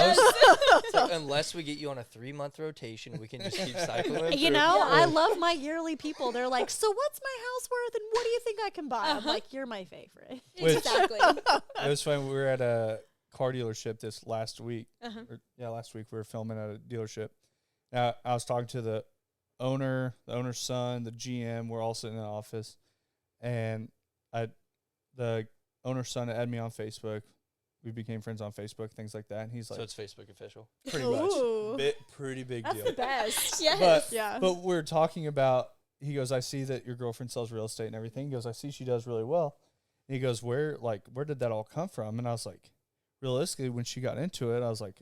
So unless we get you on a 3-month rotation, we can just keep cycling. You through. know, I love my yearly people. They're like, so what's my house worth and what do you think I can buy? I'm like, you're my favorite. Exactly. it was funny. We were at a car dealership this last week. Uh-huh. Last week we were filming at a dealership. Now I was talking to the owner, the owner's son, the GM. We're all sitting in the office, and the owner's son added me on Facebook. We became friends on Facebook, things like that. And he's like, So it's Facebook official. pretty Ooh. much, pretty big That's deal. the best. Yes. But Yeah. but we're talking about. He goes, I see that your girlfriend sells real estate and everything. He goes, I see she does really well. And he goes, where did that all come from? And I was like, realistically, when she got into it, I was like,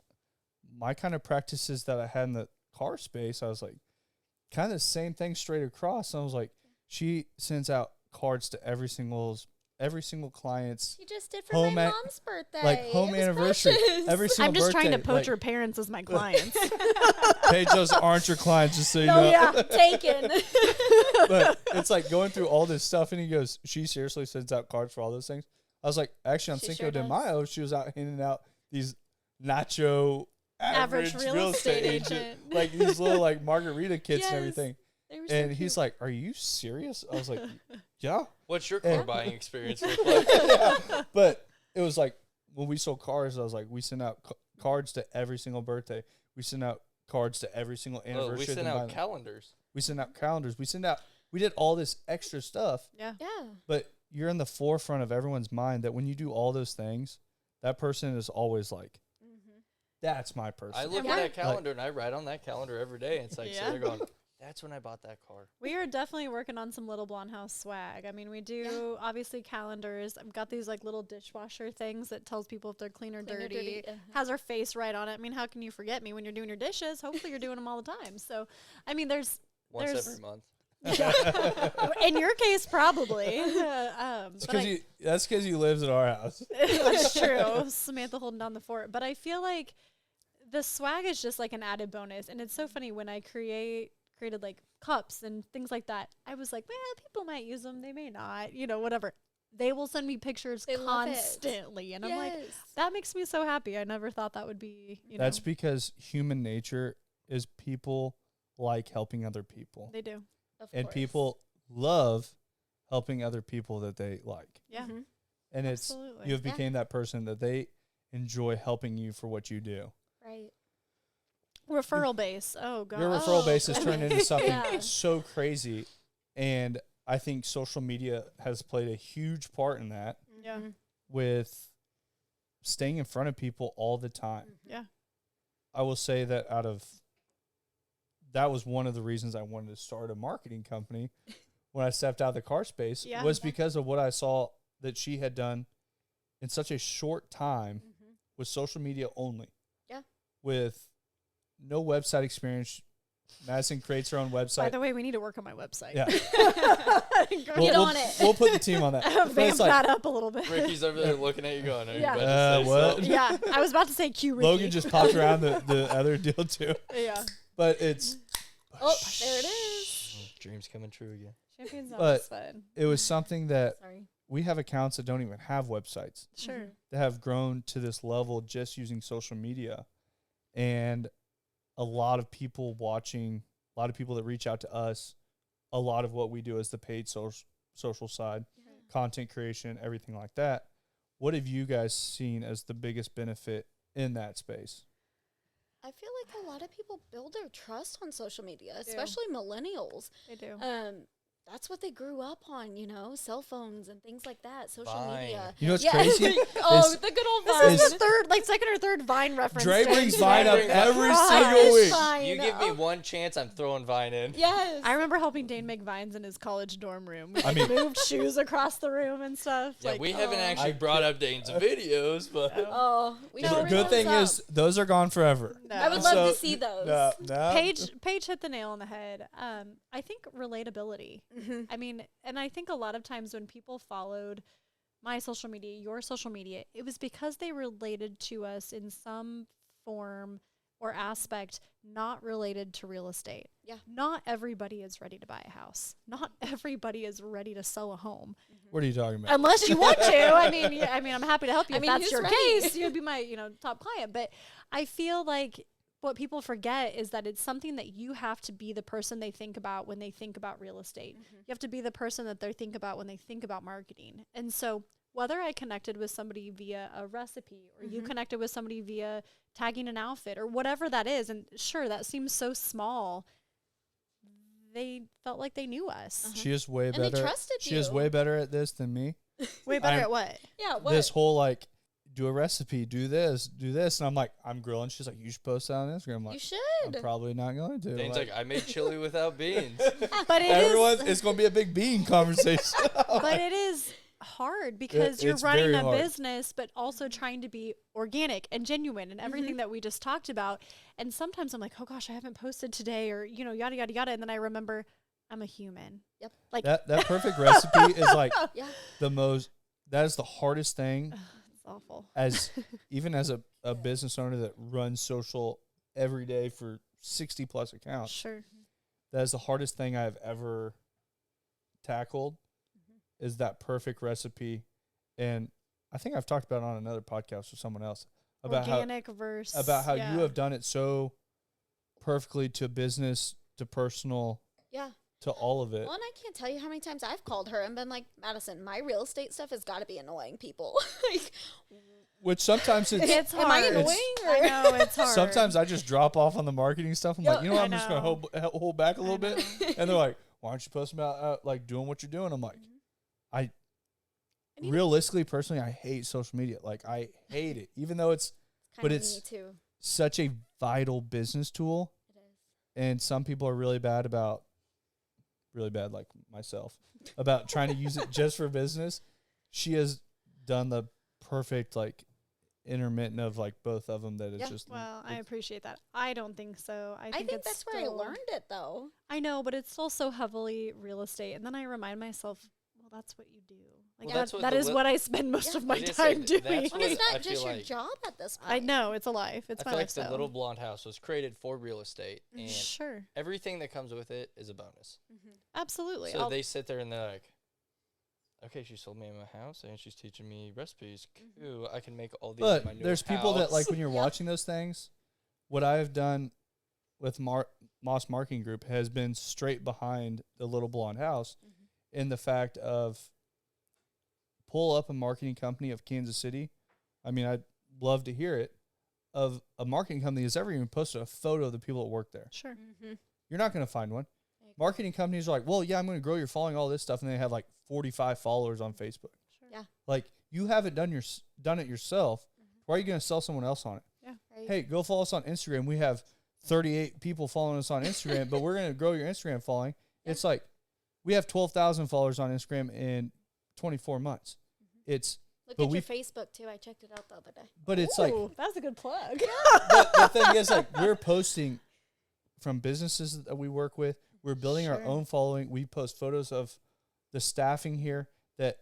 my kind of practices that I had in the car space, I was like, kind of the same thing straight across. And I was like, she sends out cards to every single every single client's She just did for home my at- mom's birthday. like home It was anniversary. precious. Every single I'm just birthday, trying to poach like, your parents as my clients. Paige, those aren't your clients, just so you Oh know. yeah, taken. But it's like going through all this stuff, and he goes, she seriously sends out cards for all those things. I was like, actually, on She Cinco sure de does. Mayo, she was out handing out these nacho Average real estate agent. like these little like margarita kits Yes. and everything. They were so And he's cute. like, "Are you serious?" I was like, "Yeah." What's your car And- buying experience look like? Yeah. But it was like when we sold cars, I was like, we sent out cards to every single birthday. We sent out cards to every single Oh, anniversary. we of sent them out buying them. calendars. We sent out calendars. We did all this extra stuff. Yeah. yeah. But you're in the forefront of everyone's mind that when you do all those things, that person is always like, that's my person. I look Yeah. at that calendar and I write on that calendar every day. And it's like, Yeah. so they're going, that's when I bought that car. We are definitely working on some Little Blonde House swag. I mean, we do obviously calendars. I've got these like little dishwasher things that tells people if they're clean or Clean or dirty. dirty, Has our face right on it. I mean, how can you forget me when you're doing your dishes? Hopefully you're doing them all the time. So, I mean, there's Once There's- every month. in your case probably. That's because you lives at our house. That's true. Samantha holding down the fort. But I feel like the swag is just like an added bonus. And it's so funny when I created like cups and things like that. I was like, well, people might use them. They may not, whatever. They will send me pictures They love it. constantly. And I'm like, that makes me so happy. I never thought that would be, That's because human nature is people like helping other people. they do. Of And course. people love helping other people that they like. Yeah. Mhm. And it's Absolutely. you have Yeah. became that person that they enjoy helping you for what you do. Right. Referral base. Oh, God. Your referral Oh, base has turned into something yeah. so crazy. And I think social media has played a huge part in that Yeah. Mhm. with staying in front of people all the time. Yeah. I will say that that was one of the reasons I wanted to start a marketing company when I stepped out of the car space Yeah. was because of what I saw that she had done in such a short time with social media only. Yeah. With no website experience. Madison creates her own By website. the way, we need to work on my website. Yeah. Get on it. We'll put the team on that. But Vamp it's like, that up a little bit. Ricky's over there looking at you going, are you Yeah. about to say what? something? Yeah, I was about to say Q Ricky. Logan just popped around the other deal too. Yeah. But it's Oh, there it is. Dreams coming true again. Champion's not But- as fun. it was something that Sorry. we have accounts that don't even have websites Sure. that have grown to this level just using social media. And a lot of people watching, a lot of people that reach out to us, a lot of what we do is the paid social side, content creation, everything like that. What have you guys seen as the biggest benefit in that space? I feel like a lot of people build their trust on social media, especially millennials. They do. That's what they grew up on, cell phones and things like that, social Vine. media. You know what's Yeah. crazy? Oh, Is- the good old This Vine. is the second or third Vine reference. Dre today. brings Vine up Vine. every Vine. single week. Vine. You give me Oh, one chance, I'm throwing Vine in. Yes. I remember helping Dane make vines in his college dorm room. We I mean- moved shoes across the room and stuff. Yeah, like, we haven't oh. actually brought up Dane's videos, but Oh, we The should bring good thing those is up. those are gone forever. No. I would love So- to see those. No. Paige hit the nail on the head. I think relatability. Mhm. I mean, and I think a lot of times when people followed my social media, your social media, it was because they related to us in some form or aspect not related to real estate. Yeah. Not everybody is ready to buy a house. Not everybody is ready to sell a home. What are you talking about? Unless you want to. I mean, I'm happy to help you. I If mean, that's who's your ready? case, you'd be my, top client. But I feel like what people forget is that it's something that you have to be the person they think about when they think about real estate. You have to be the person that they think about when they think about marketing. And so whether I connected with somebody via a recipe or you connected with somebody via tagging an outfit or whatever that is, and sure, that seems so small, they felt like they knew us. She is way And they better. trusted She is you. way better at this than me. Way better I'm- at what? Yeah, what? This whole like, do a recipe, do this, and I'm like, I'm grilling. She's like, you should post that on Instagram. I'm you like, should. I'm probably not going to. Dane's like, I made chili without beans. But it is. everyone, it's going to be a big bean conversation. But it is hard because you're it's running very a hard. business but also trying to be organic and genuine and everything that we just talked about. And sometimes I'm like, oh gosh, I haven't posted today, or yada yada yada, and then I remember I'm a human. Yep. Like that perfect recipe is like Yeah. the most that is the hardest thing. It's awful. Even as a business owner that runs social every day for 60 plus accounts. Sure. That is the hardest thing I've ever tackled is that perfect recipe. And I think I've talked about it on another podcast with someone else about Organic how you have done it so perfectly to business, to personal, to all of it. Well, and I can't tell you how many times I've called her and been like, Madison, my real estate stuff has got to be annoying people. Like, which sometimes it's hard. Am I annoying? I know, it's hard. Sometimes I just drop off on the marketing stuff. I'm like, you know what? I'm just going to hold back a little bit. And they're like, why aren't you posting about like doing what you're doing? I'm like, realistically, personally, I hate social media. Like, I hate it, even though it's such a vital business tool. It is. And some people are really bad, like myself, about trying to use it just for business. She has done the perfect, like, intermittent of, like, both of them that it's just. Well, I appreciate that. I don't think so. I think that's where I learned it, though. I know, but it's still so heavily real estate. And then I remind myself, well, that's what you do. Like, that is what I spend most of my time doing. Well, it's not just your job at this point. I know, it's a life. It's my feel like lifestyle. the Little Blonde House was created for real estate, and everything that comes with it is a bonus. Absolutely. So they sit there and they're like, okay, she sold me my house, and she's teaching me recipes. Cool, I can make all these in my new there's people house. that, like, when you're watching those things, what I've done with Moss Marketing Group has been straight behind the Little Blonde House in the fact of pull up a marketing company of Kansas City. I mean, I'd love to hear it, of a marketing company that's ever even posted a photo of the people that work there. Sure. You're not going to find one. Marketing companies are like, well, yeah, I'm going to grow your following, all this stuff, and they have like 45 followers on Facebook. Sure. Yeah. Like, you haven't done it yourself. Why are you going to sell someone else on it? Yeah. Right. Hey, go follow us on Instagram. We have 38 people following us on Instagram, but we're going to grow your Instagram following. It's like, we have 12,000 followers on Instagram in 24 months. It's Look at your Facebook, too. I checked it out the other day. But it's like, that's a good plug. the thing is, like, we're posting from businesses that we work with. We're building our own following. We post photos of the staffing here. That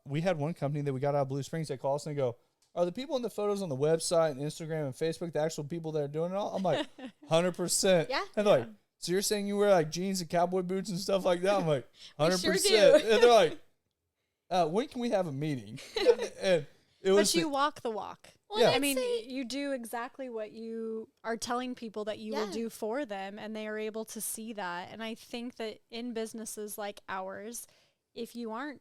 we had one company that we got out of Blue Springs that called us and they go, are the people in the photos on the website and Instagram and Facebook the actual people that are doing it all? I'm like, 100%. Yeah. And they're like, so you're saying you wear like jeans and cowboy boots and stuff like that? I'm like, 100%. Sure do. And they're like, when can we have a meeting? And it was But you walk the walk. Well, I mean, you do exactly what you are telling people that you will do for them, and they are able to see that. And I think that in businesses like ours, if you aren't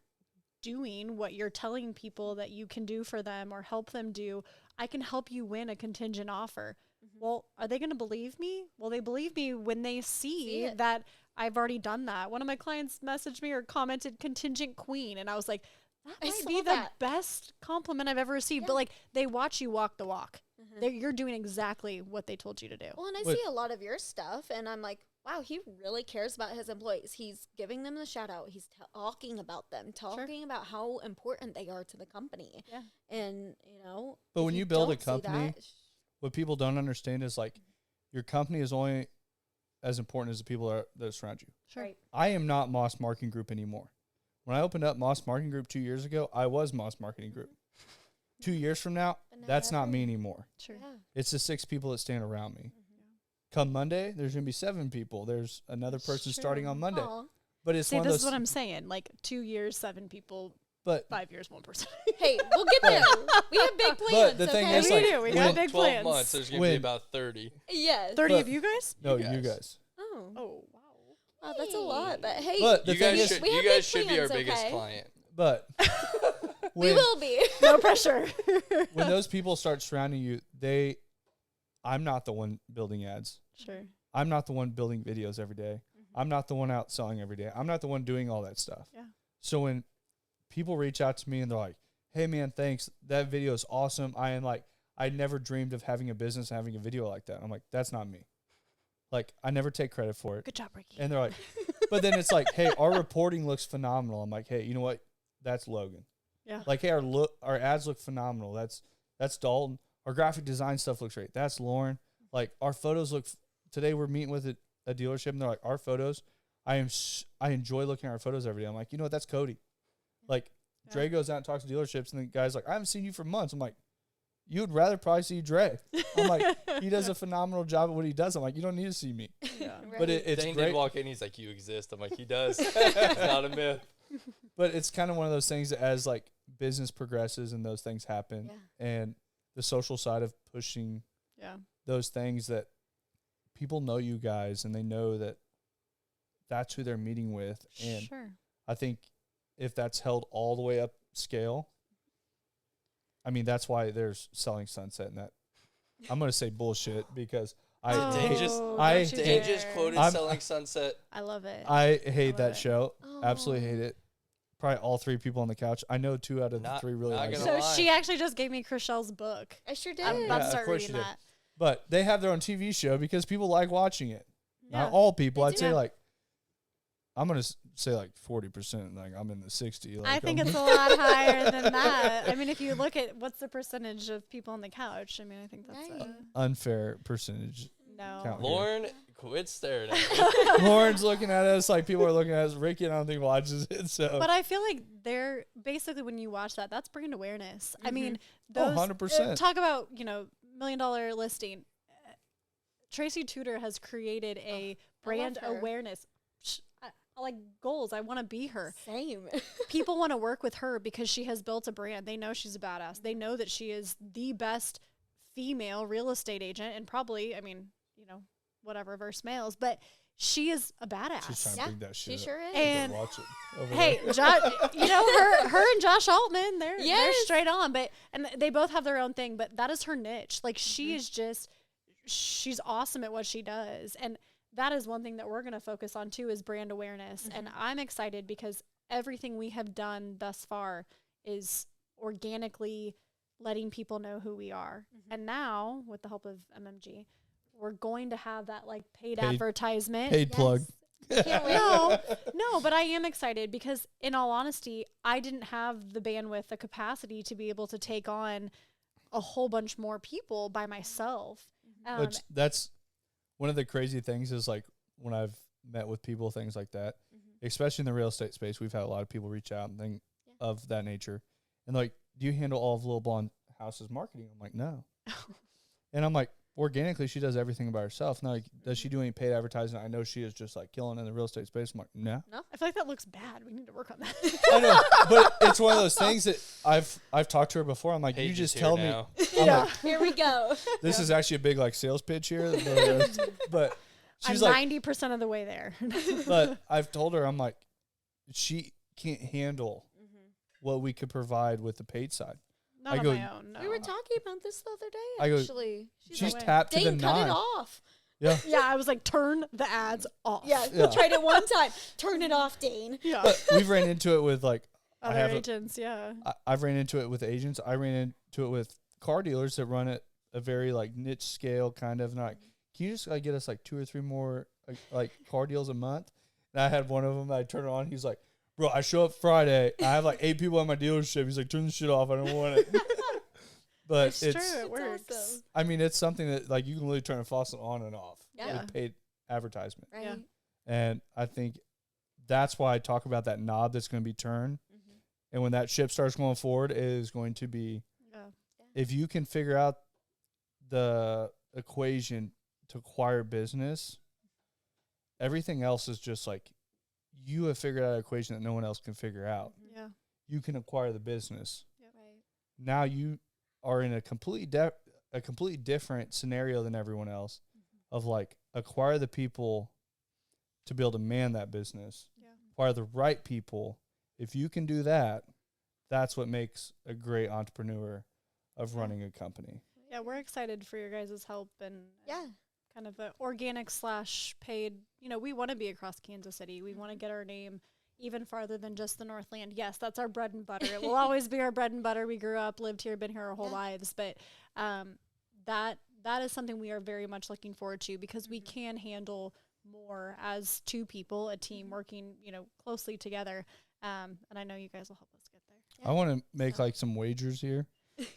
doing what you're telling people that you can do for them or help them do, I can help you win a contingent offer. Well, are they going to believe me? Well, they believe me when they see that I've already done that. One of my clients messaged me or commented contingent queen, and I was like, that might be the best compliment I've ever received. But like, they watch you walk the walk. You're doing exactly what they told you to do. Well, and I see a lot of your stuff, and I'm like, wow, he really cares about his employees. He's giving them the shout out. He's talking about them, talking about how important they are to the company. Yeah. And, you know. But when you build a company, what people don't understand is like, your company is only as important as the people that surround you. Sure. Right. I am not Moss Marketing Group anymore. When I opened up Moss Marketing Group 2 years ago, I was Moss Marketing Group. 2 years from now, that's not me anymore. Sure. Yeah. It's the 6 people that stand around me. Come Monday, there's going to be 7 people. There's another person starting on Monday. Aw. But it's See, one of this those. is what I'm saying. Like 2 years, 7 people. But 5 years, 1 person. Hey, we'll get there. We have big plans. the thing okay? is, like, we got big 12 plans. months, there's going to be about 30. Yes. 30 But- of you guys? no, You you guys. guys. Oh. Oh, wow. Wow, that's a lot. But hey, But the You thing guys is, should, we have you guys big should be our plans, biggest okay? client. but we when, will be. No pressure. when those people start surrounding you, I'm not the one building ads. Sure. I'm not the one building videos every day. I'm not the one out selling every day. I'm not the one doing all that stuff. Yeah. So when people reach out to me and they're like, hey man, thanks. That video is awesome. I never dreamed of having a business and having a video like that. I'm like, that's not me. Like, I never take credit for it. Good job, Ricky. And they're like, but then it's like, hey, our reporting looks phenomenal. I'm like, hey, you know what? That's Logan. Yeah. Like, hey, our ads look phenomenal. That's Dalton. Our graphic design stuff looks great. That's Lauren. Like, our photos look. Today we're meeting with a dealership, and they're like, our photos. I enjoy looking at our photos every day. I'm like, you know what? That's Cody. Like, Dre goes out and talks to dealerships, and the guy's like, I haven't seen you for months. I'm like, you would rather probably see Dre. I'm like, he does a phenomenal job at what he does. I'm like, you don't need to see me. Yeah. Right. But it's Dane great. did walk in. He's like, you exist. I'm like, he does. It's not a myth. But it's kind of one of those things that as like business progresses and those things happen, Yeah. and the social side of pushing Yeah. those things that people know you guys and they know that that's who they're meeting with. And Sure. I think if that's held all the way up scale, I mean, that's why there's Selling Sunset and that. I'm going to say bullshit because I Oh, Dane hate, just- I don't you hate- Dane just dare. quoted I'm- Selling Sunset. I love it. I hate love that it. show. Absolutely Oh. hate it. Probably all three people on the couch. I know 2 out of the Not- 3 really not like it. gonna So lie. she actually just gave me Chriselle's book. I sure did. I'm about Yeah, to of start course reading you did. that. But they have their own TV show because people like watching it. Yeah. Not all people. They I'd do. say like, I'm going to say like 40%. Like I'm in the 60. Like I think I'm- it's a lot higher than that. I mean, if you look at what's the percentage of people on the couch, I mean, I think that's Right. unfair percentage. no. Count. Lauren, quit staring at me. Lauren's looking at us like people are looking at us. Ricky, I don't think watches it. So But I feel like they're basically when you watch that, that's brand awareness. I mean, Oh, those 100%. talk about $1 million listing. Tracy Tudor has created a brand her. awareness. I like goals. I want to be her. Same. People want to work with her because she has built a brand. They know she's a badass. They know that she is the best female real estate agent, and probably, I mean, whatever versus males, but she is a badass. she's trying to Yeah, bring that shit she up. sure is. And Watch it over hey, there. her and Josh Altman, they're Yes. straight on, and they both have their own thing, but that is her niche. Like she is she's awesome at what she does, and that is one thing that we're going to focus on too is brand awareness. And I'm excited because everything we have done thus far is organically letting people know who we are. And now, with the help of MMG, we're going to have that like paid advertisement. Paid plug. Can't wait. No, but I am excited because in all honesty, I didn't have the bandwidth, the capacity to be able to take on a whole bunch more people by myself. Which that's one of the crazy things is like when I've met with people, things like that, especially in the real estate space, we've had a lot of people reach out and things of that nature. And like, do you handle all of Little Blonde House's marketing? I'm like, no. And I'm like, organically, she does everything by herself. Now, like, does she do any paid advertising? I know she is just like killing in the real estate space. I'm like, no. I feel like that looks bad. We need to work on that. I know, but it's one of those things that I've talked to her before. I'm like, Paige you is just here tell me. now. I'm like, Here we go. this is actually a big like sales pitch here, but she's I'm like, 90% of the way there. but I've told her, I'm like, she can't handle what we could provide with the paid side. Not I on go- my own. No. We were talking about this the other day, I go, actually. She's like, tapped to the Dane, cut it nine. off. Yeah. Yeah, I was like, turn the ads off. Yeah, Yeah. tried it one time. Turn it off, Dane. Yeah. But we've ran into it with like, Other have agents, yeah. I've ran into it with agents. I ran into it with car dealers that run at a very like niche scale kind of. And like, can you just like get us like 2 or 3 more like car deals a month? And I had one of them. I turned it on. He's like, bro, I show up Friday. I have like 8 people at my dealership. He's like, turn this shit off. I don't want it. But It's it's, true. It It's works. awesome. I mean, it's something that like you can literally turn a faucet on and off Yeah. with paid advertisement. Right. Yeah. And I think that's why I talk about that knob that's going to be turned. And when that ship starts going forward, it is going to be, Yeah. if you can figure out the equation to acquire business, everything else is just like you have figured out an equation that no one else can figure out. Yeah. You can acquire the business. Right. Now you are in a completely different scenario than everyone else of like acquire the people to be able to man that business, Yeah. acquire the right people. If you can do that, that's what makes a great entrepreneur of running a company. Yeah, we're excited for your guys' help and Yeah. kind of a organic / paid. We want to be across Kansas City. We want to get our name even farther than just the Northland. Yes, that's our bread and butter. It will always be our bread and butter. We grew up, lived here, been here our whole lives. But that is something we are very much looking forward to because we can handle more as 2 people, a team working, closely together. And I know you guys will help us get there. I want to make like some wagers here.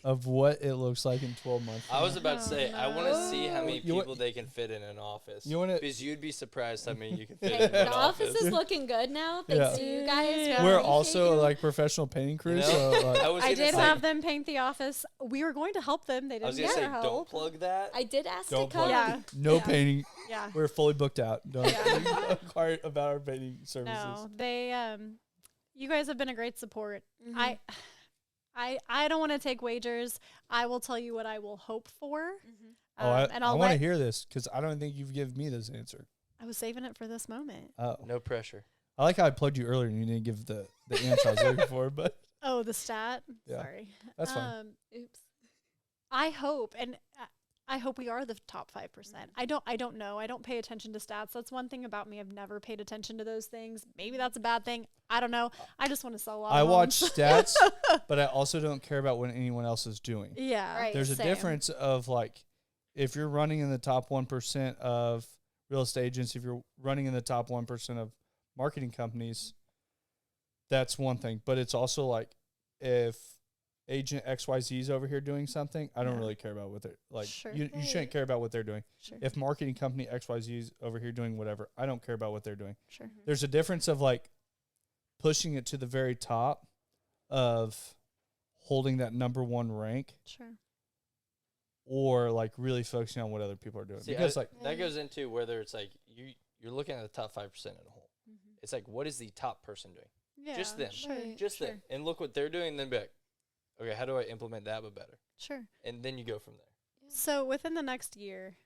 of what it looks like in 12 months. I was about to say, I want to see how many You wa- people they can fit in an office. You wanna- Because you'd be surprised how many you can fit Hey, in the an office office. is looking good now. Thanks to you guys. Yeah. We're Appreciate also you. like professional painting crews, You know? so like, I did say, have them paint the office. We were going to help them. They I was didn't gonna get say, our don't help. plug that. I did ask Don't to come. Yeah. no Yeah. painting. Yeah. We're fully booked out. Don't Yeah. inquire about our painting services. No, they you guys have been a great support. Mhm. I don't want to take wagers. I will tell you what I will hope for. Oh, And I I'll want to let hear this because I don't think you've given me this answer. I was saving it for this moment. Oh, No pressure. I like how I plugged you earlier and you didn't give the answer I was looking for, but Oh, the stat. Yeah. Sorry. that's fine. Oops. I hope, and I hope we are the top 5%. I don't know. I don't pay attention to stats. That's one thing about me. I've never paid attention to those things. Maybe that's a bad thing. I don't know. I just want to sell a lot. I of watch homes. stats, but I also don't care about what anyone else is doing. Yeah. Right. There's a Same. difference of like if you're running in the top 1% of real estate agents, if you're running in the top 1% of marketing companies, that's one thing. But it's also like if agent XYZ is over here doing something, I don't Yeah. really care about what they're like. Sure. You shouldn't care about what they're doing. Sure. If marketing company XYZ is over here doing whatever, I don't care about what they're doing. Sure. There's a difference of like pushing it to the very top of holding that number one rank Sure. or like really focusing on what other people are doing. See, because like that goes into whether it's like you're looking at the top 5% in a whole. It's like, what is the top person doing? Yeah. Just them. Sure. Just sure. them. And look what they're doing, and then be like, okay, how do I implement that but better? Sure. And then you go from there. So within the next year,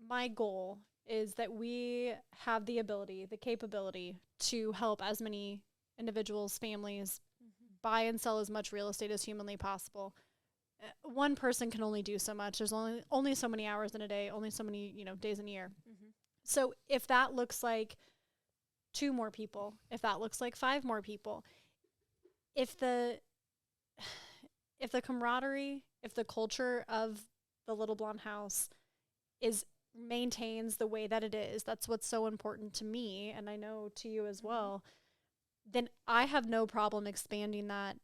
my goal is that we have the ability, the capability to help as many individuals, families buy and sell as much real estate as humanly possible. One person can only do so much. There's only so many hours in a day, only so many, days in a year. So if that looks like 2 more people, if that looks like 5 more people, if the camaraderie, if the culture of the Little Blonde House maintains the way that it is, that's what's so important to me, and I know to you as well, then I have no problem expanding that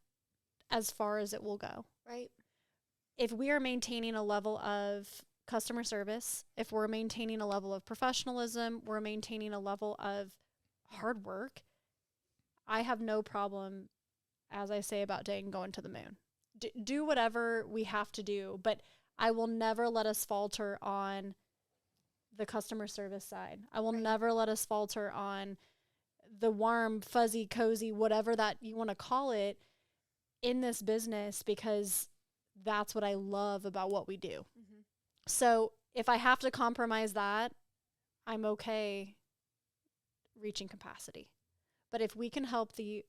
as far as it will go. Right. If we are maintaining a level of customer service, if we're maintaining a level of professionalism, we're maintaining a level of hard work, I have no problem, as I say about Dayton, going to the moon. Do whatever we have to do, but I will never let us falter on the customer service side. I will never let us falter on the warm, fuzzy, cozy, whatever that you want to call it in this business, because that's what I love about what we do. So if I have to compromise that, I'm okay reaching capacity. But if we can help the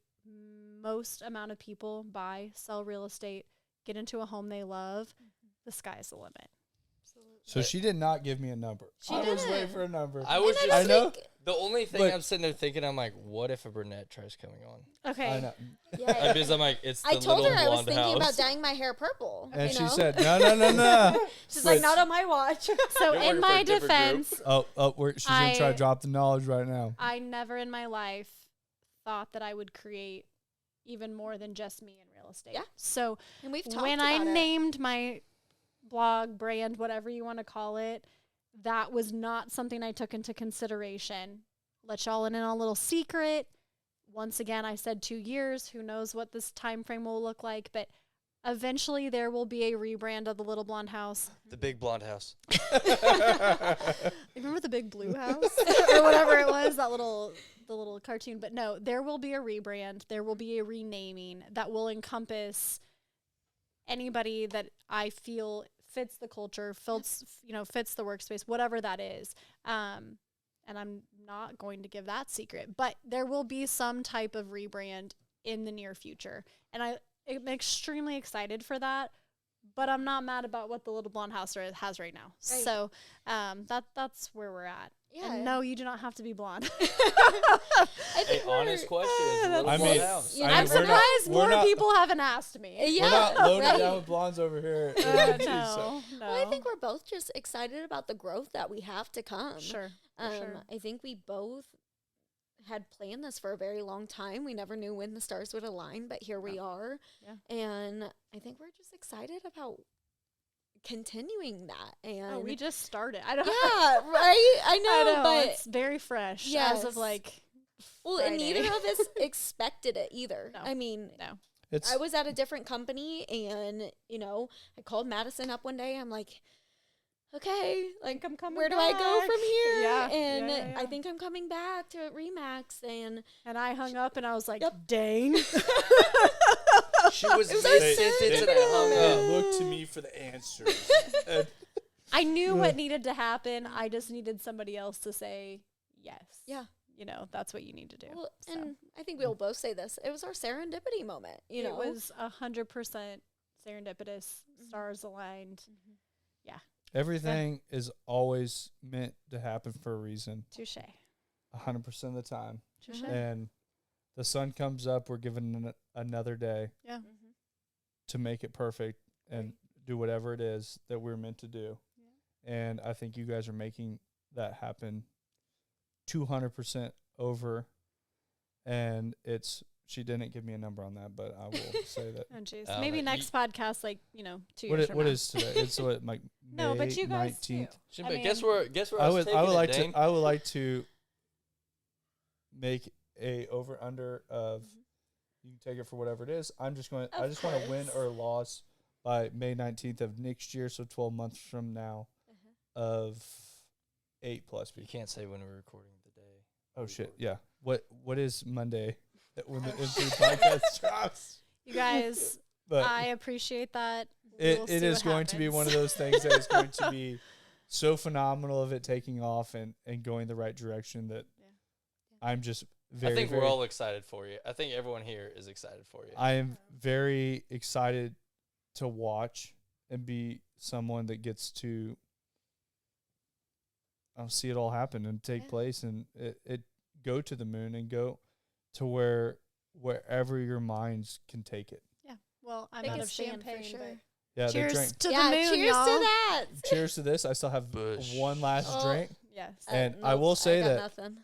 most amount of people buy, sell real estate, get into a home they love, the sky's the limit. so she did not give me a number. She I was didn't. waiting for a number. I was And just I know. the only thing But- I'm sitting there thinking, I'm like, what if a brunette tries coming on? Okay. I know. Yeah. Because I'm like, it's the I told little her I was blonde thinking house. about dyeing my hair purple. And you she know? said, no. She's Wait. like, not on my watch. So You're in working for my a different group. defense, She's going to try I- to drop the knowledge right now. I never in my life thought that I would create even more than just me in real estate. Yeah. So And we've talked when about I it. named my blog, brand, whatever you want to call it, that was not something I took into consideration. Let y'all in on a little secret. Once again, I said 2 years. Who knows what this time frame will look like, but eventually there will be a rebrand of the Little Blonde House. The big blonde house. Remember the big blue house or whatever it was, the little cartoon. But no, there will be a rebrand. There will be a renaming that will encompass anybody that I feel fits the culture, fits the workspace, whatever that is. And I'm not going to give that secret, but there will be some type of rebrand in the near future. And I'm extremely excited for that. But I'm not mad about what the Little Blonde House has right now. Right. So that's where we're at. Yeah. And no, you do not have to be blonde. I Hey, think honest question. Is the little I blonde mean, house. you I'm never we're not- surprised we're more not- people haven't asked me. Yeah. We're not loaded right. down with blondes over here. No. Well, I think we're both just excited about the growth that we have to come. Sure. Um, sure. I think we both had planned this for a very long time. We never knew when the stars would align, but here we are. Yeah. And I think we're just excited about continuing that. And we just started. I don't. yeah, right. I know, but it's very fresh. Yes. As of like. Well, and neither of us expected it either. No. I mean, No. I was at a different company, and I called Madison up one day. I'm like, okay, like, I'm coming where do I go back. from here? Yeah, And yeah. I think I'm coming back to Remax. And I hung up and I was like, Yep. dang. She was It was mid so sentence and I hung sensitive. up. Look to me for the answers. I knew what needed to happen. I just needed somebody else to say yes. Yeah. That's what you need to do. Well, So. and I think we'll both say this. It was our serendipity moment. It was 100% serendipitous, stars aligned. Everything is always meant to happen for a reason, Touche. 100% of the time. Touche. And the sun comes up, we're given another day Yeah. to make it perfect and do whatever it is that we're meant to do. And I think you guys are making that happen 200% over. And she didn't give me a number on that, but I will say that. Oh, jeez. Oh, Maybe no, next podcast, 2 What years is, from what now. is today? It's what, like No, May but you guys 19th. too. But I guess mean- where I was would like Dane? to I would like to make a over under of you can take it for whatever it is. I just want to win course. or loss by May 19th of next year, so 12 months from now of 8+ You people. can't say when we're recording the day. Oh shit, yeah. What is Monday that when the M3 podcast drops? You guys, But I appreciate that. it We'll it see is what going to be happens. one of those things that is going to be so phenomenal of it taking off and going the right direction that I'm just very I think very, we're all excited for you. I think everyone here is excited for you. I am very excited to watch and be someone that gets to see it all happen and take place and it go to the moon and go to wherever your minds can take it. Yeah. Well, I'm Take out a of stand for champagne. sure. But Yeah, they cheers drank. to yeah, the moon, cheers y'all. to that. Cheers to this. I still have Bush. one last Oh. drink. Yes. And I will say got that- nothing.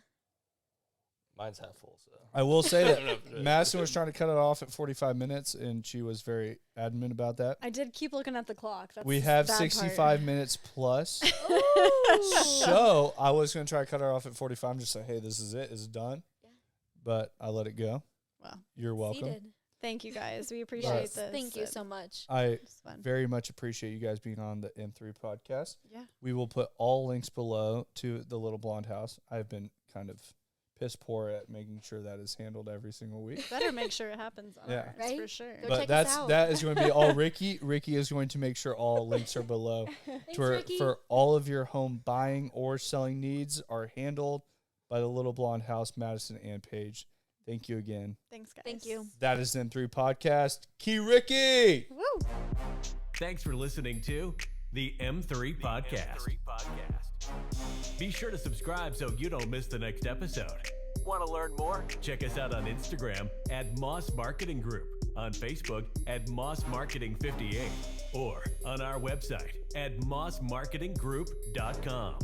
Mine's half full, so. I will say I don't know that if- Madison was trying to cut it off at 45 minutes, and she was very adamant about that. I did keep looking at the clock. That's We the have bad 65 minutes plus. Ooh. So I was going to try to cut her off at 45 and just say, hey, this is it. It's done. Yeah. But I let it go. Wow. You're welcome. Seated. Thank you guys. We appreciate Yes. this. Thank you and so much. I It's fun. very much appreciate you guys being on the M3 podcast. Yeah. We will put all links below to the Little Blonde House. I've been kind of piss poor at making sure that is handled every single week. Better make sure it happens on Yeah. ours, Right? for sure. Go But check us out. that is going to be all Ricky. Ricky is going to make sure all links are below. Thanks, for, Ricky. for all of your home buying or selling needs are handled by the Little Blonde House, Madison and Paige. Thank you again. Thanks, guys. Thank you. That is M3 Podcast. Key Ricky! Woo! Thanks for listening to the M3 Podcast. Be sure to subscribe so you don't miss the next episode. Want to learn more? Check us out on Instagram at Moss Marketing Group, on Facebook at Moss Marketing 58, or on our website at mossmarketinggroup.com.